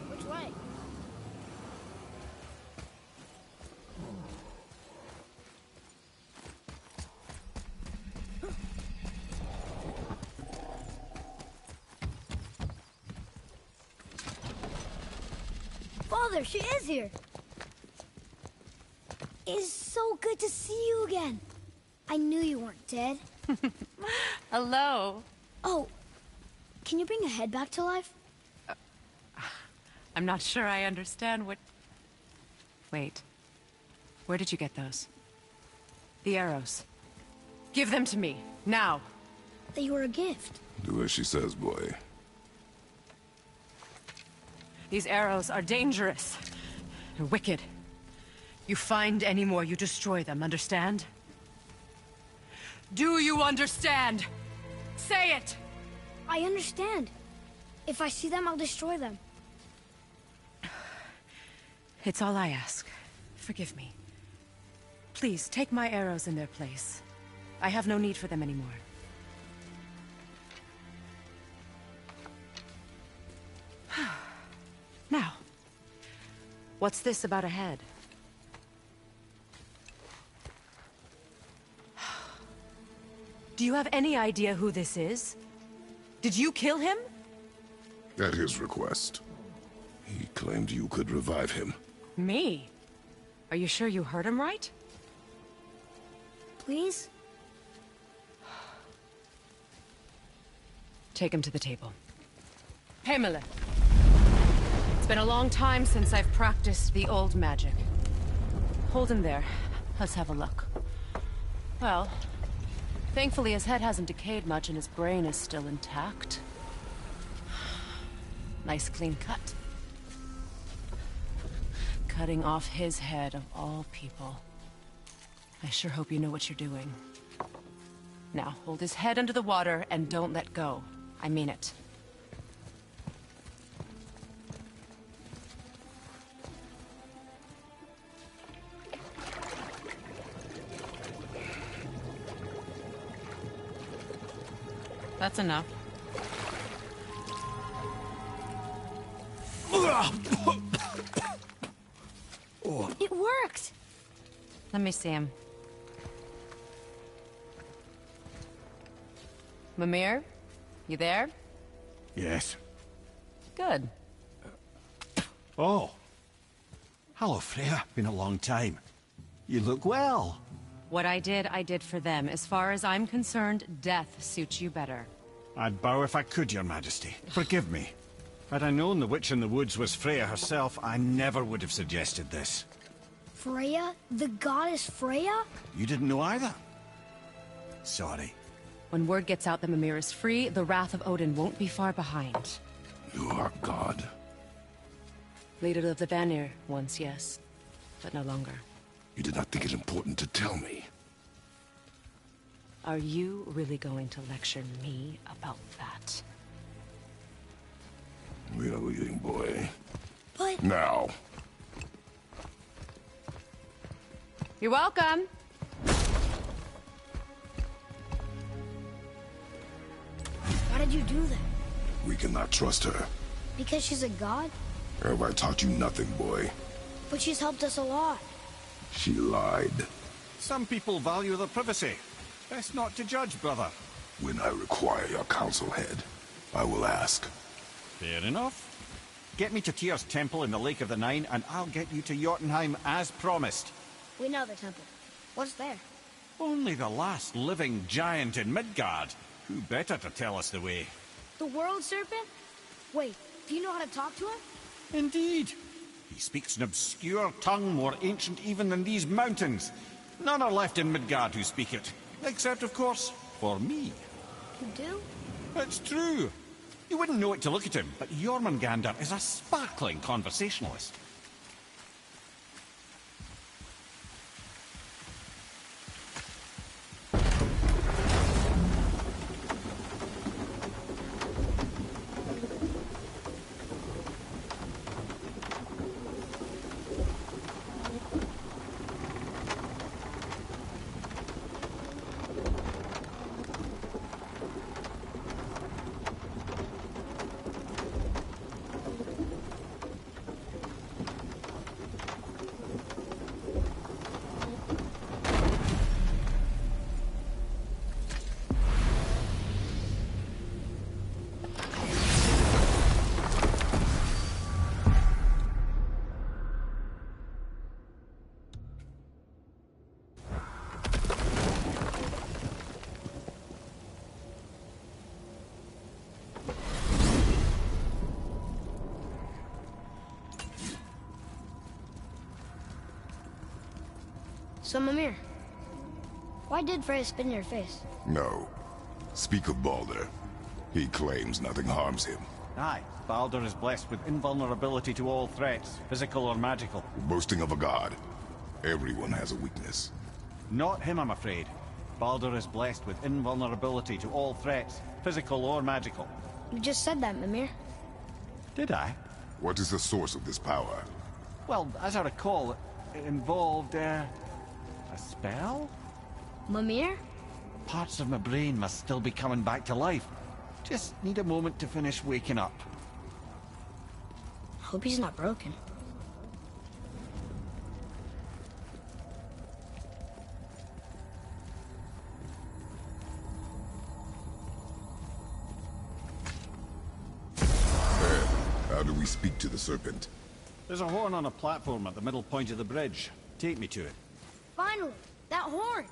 Which way? Father, she is here. It's so good to see you again. I knew you weren't dead. Hello. Oh, can you bring a head back to life? I'm not sure I understand what... Wait. Where did you get those? The arrows. Give them to me, now. They were a gift. Do as she says, boy. These arrows are dangerous. They're wicked. You find any more, you destroy them, understand? Do you understand? Say it! I understand. If I see them, I'll destroy them. It's all I ask. Forgive me. Please, take my arrows in their place. I have no need for them anymore. Now, what's this about a head? Do you have any idea who this is? Did you kill him? At his request. He claimed you could revive him. Me? Are you sure you heard him right? Please? Take him to the table. Pamela. It's been a long time since I've practiced the old magic. Hold him there. Let's have a look. Well, thankfully his head hasn't decayed much and his brain is still intact. Nice clean cut. Cutting off his head of all people. I sure hope you know what you're doing. Now, hold his head under the water and don't let go. I mean it. That's enough. It worked! Let me see him. Mimir? You there? Yes. Good. Oh. Hello, Freya. Been a long time. You look well. What I did for them. As far as I'm concerned, death suits you better. I'd bow if I could, Your Majesty. Forgive me. Had I known the witch in the woods was Freya herself, I never would have suggested this. Freya? The goddess Freya? You didn't know either? Sorry. When word gets out that Mimir is free, the wrath of Odin won't be far behind. You are God. Leader of the Vanir, once, yes. But no longer. You did not think it important to tell me. Are you really going to lecture me about that? We are leaving, boy. But... Now. You're welcome. Why did you do that? We cannot trust her. Because she's a god? Have I taught you nothing, boy? But she's helped us a lot. She lied. Some people value their privacy. Best not to judge, brother. When I require your council head, I will ask. Fair enough. Get me to Tyr's temple in the Lake of the Nine, and I'll get you to Jotunheim as promised. We know the temple. What's there? Only the last living giant in Midgard. Who better to tell us the way? The World Serpent? Wait, do you know how to talk to him? Indeed. He speaks an obscure tongue more ancient even than these mountains. None are left in Midgard who speak it. Except, of course, for me. You do? It's true. You wouldn't know it to look at him, but Jormungandr is a sparkling conversationalist. So, Mimir, why did Freya spit in your face? No. Speak of Baldur. He claims nothing harms him. Aye, Baldur is blessed with invulnerability to all threats, physical or magical. Boasting of a god. Everyone has a weakness. Not him, I'm afraid. Baldur is blessed with invulnerability to all threats, physical or magical. You just said that, Mimir. Did I? What is the source of this power? Well, as I recall, it involved, a spell? Mimir? Parts of my brain must still be coming back to life. Just need a moment to finish waking up. Hope he's not broken. How do we speak to the serpent? There's a horn on a platform at the middle point of the bridge. Take me to it. Finally! That horn!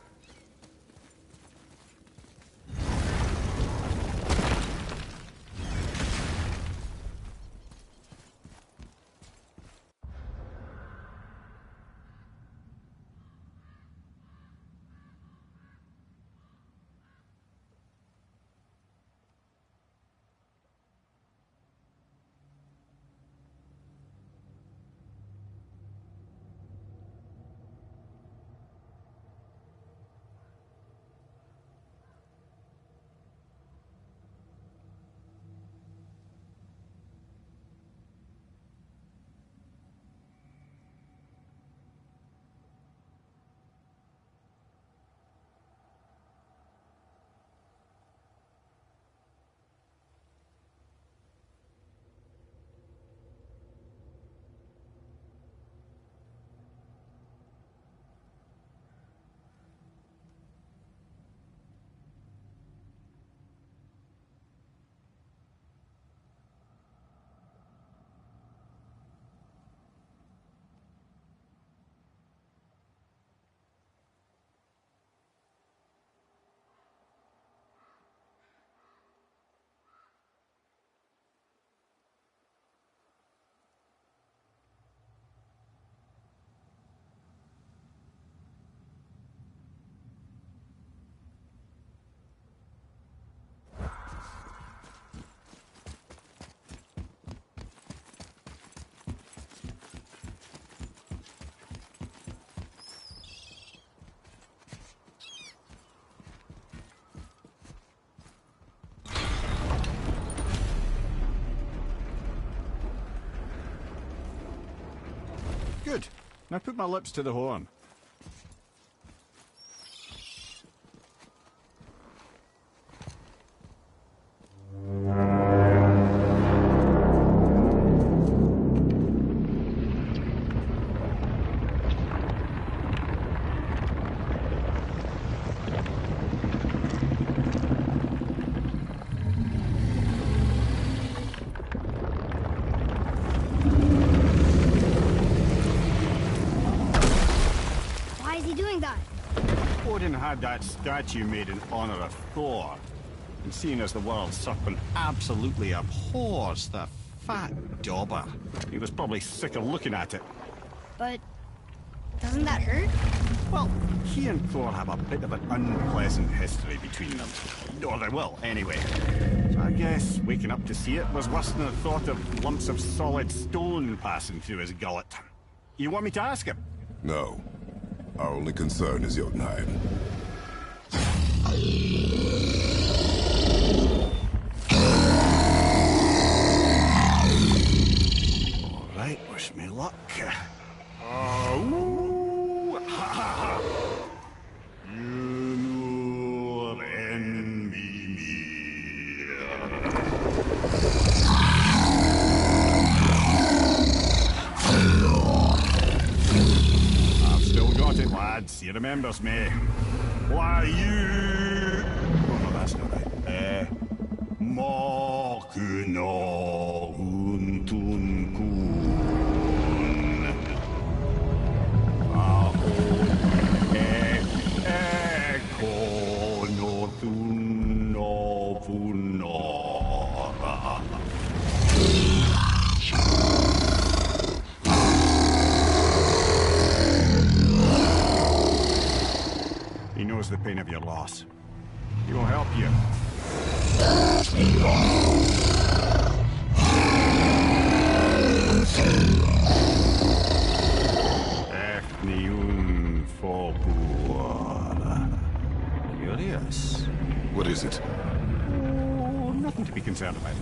Good. Now put my lips to the horn. Why is he doing that? Odin had that statue made in honor of Thor. And seeing as the world's serpent absolutely abhors the fat dauber, he was probably sick of looking at it. But doesn't that hurt? Well, he and Thor have a bit of an unpleasant history between them. Or they will, anyway. So I guess waking up to see it was worse than the thought of lumps of solid stone passing through his gullet. You want me to ask him? No. Our only concern is Jotunheim. All right, wish me luck. Ooh, ha, ha, ha. You know, envy me. I've still got it, lads. He remembers me. Why, you... Oh, no, that's not right. Makuna untun kun. Ahon ekono tunno funora. He knows the pain of your loss. He will help you. Efniun Fobur. Curious. What is it? Oh, nothing to be concerned about.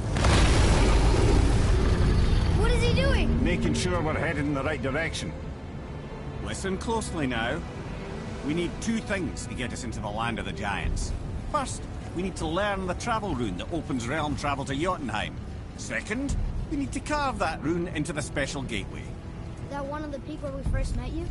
What is he doing? Making sure we're headed in the right direction. Listen closely now. We need two things to get us into the land of the giants. First, we need to learn the travel rune that opens realm travel to Jotunheim. Second, we need to carve that rune into the special gateway. Is that one of the peak where we first met you?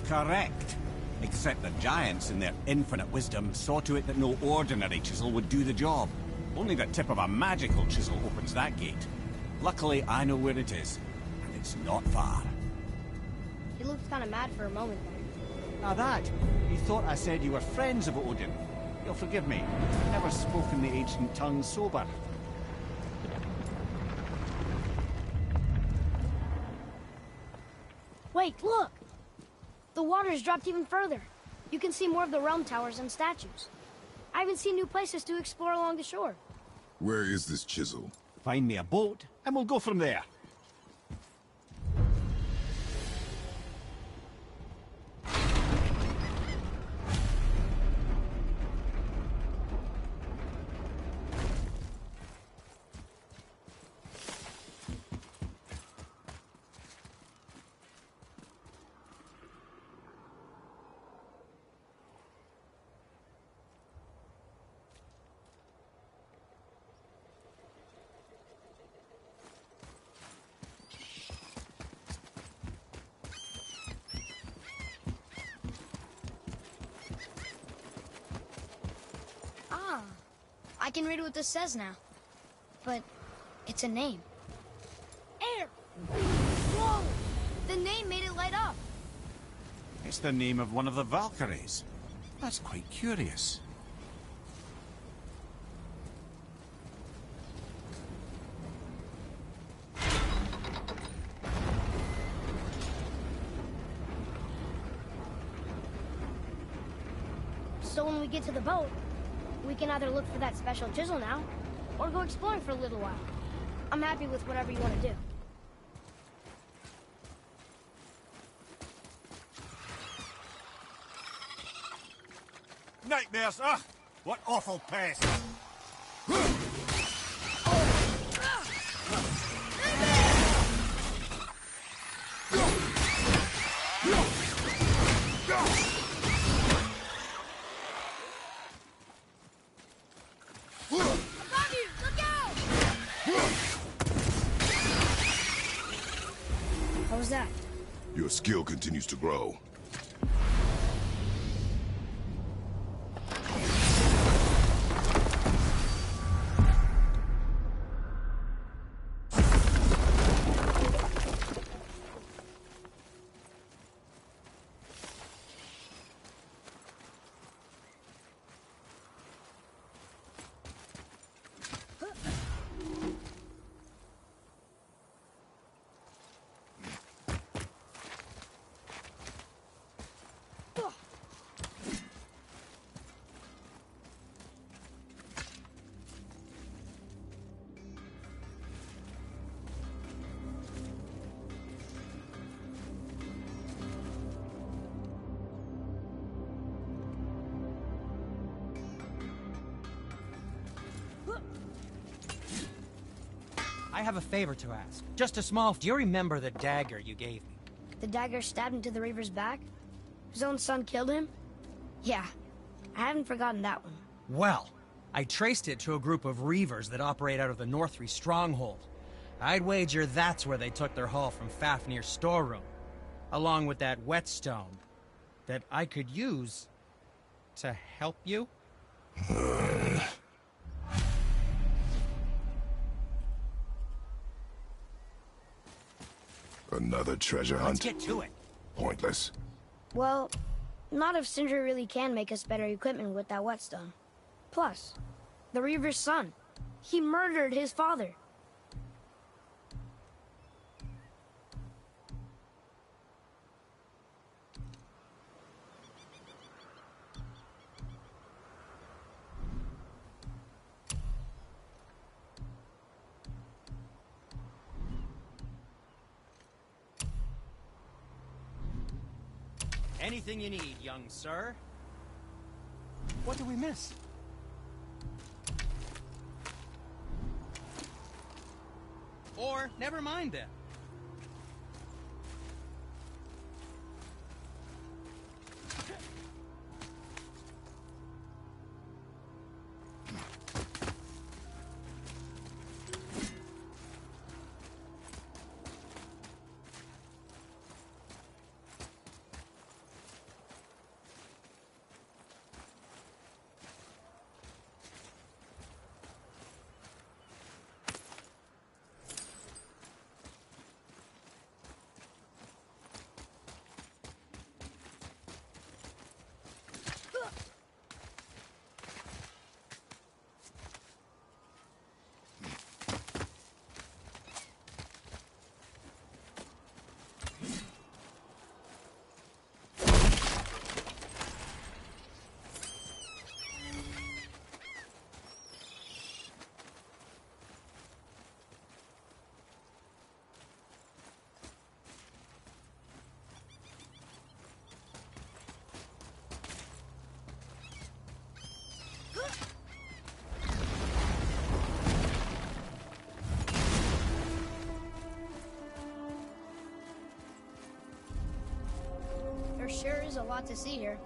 Correct. Except the giants, in their infinite wisdom, saw to it that no ordinary chisel would do the job. Only the tip of a magical chisel opens that gate. Luckily, I know where it is, and it's not far. He looked kind of mad for a moment there. Now that, you thought I said you were friends of Odin. You'll forgive me. I've never spoken the ancient tongue sober. Wait, look! The water's dropped even further. You can see more of the realm towers and statues. I even see new places to explore along the shore. Where is this chisel? Find me a boat, and we'll go from there. I can read what this says now. But it's a name. Air! Whoa! The name made it light up. It's the name of one of the Valkyries. That's quite curious. So when we get to the boat, we can either look for that special chisel now, or go exploring for a little while. I'm happy with whatever you want to do. Nightmares, ugh! What awful pests! that? Your skill continues to grow. I have a favor to ask. Just a small... Do you remember the dagger you gave me? The dagger stabbed into the Reaver's back? His own son killed him? Yeah, I haven't forgotten that one. Well, I traced it to a group of Reavers that operate out of the Northree stronghold. I'd wager that's where they took their haul from Fafnir's storeroom, along with that whetstone that I could use to help you. Another treasure hunt? Let's get to it. Pointless. Well, not if Sindri really can make us better equipment with that whetstone. Plus, the Reaver's son. He murdered his father. Anything you need, young sir. What did we miss? Or, never mind then. There sure is a lot to see here.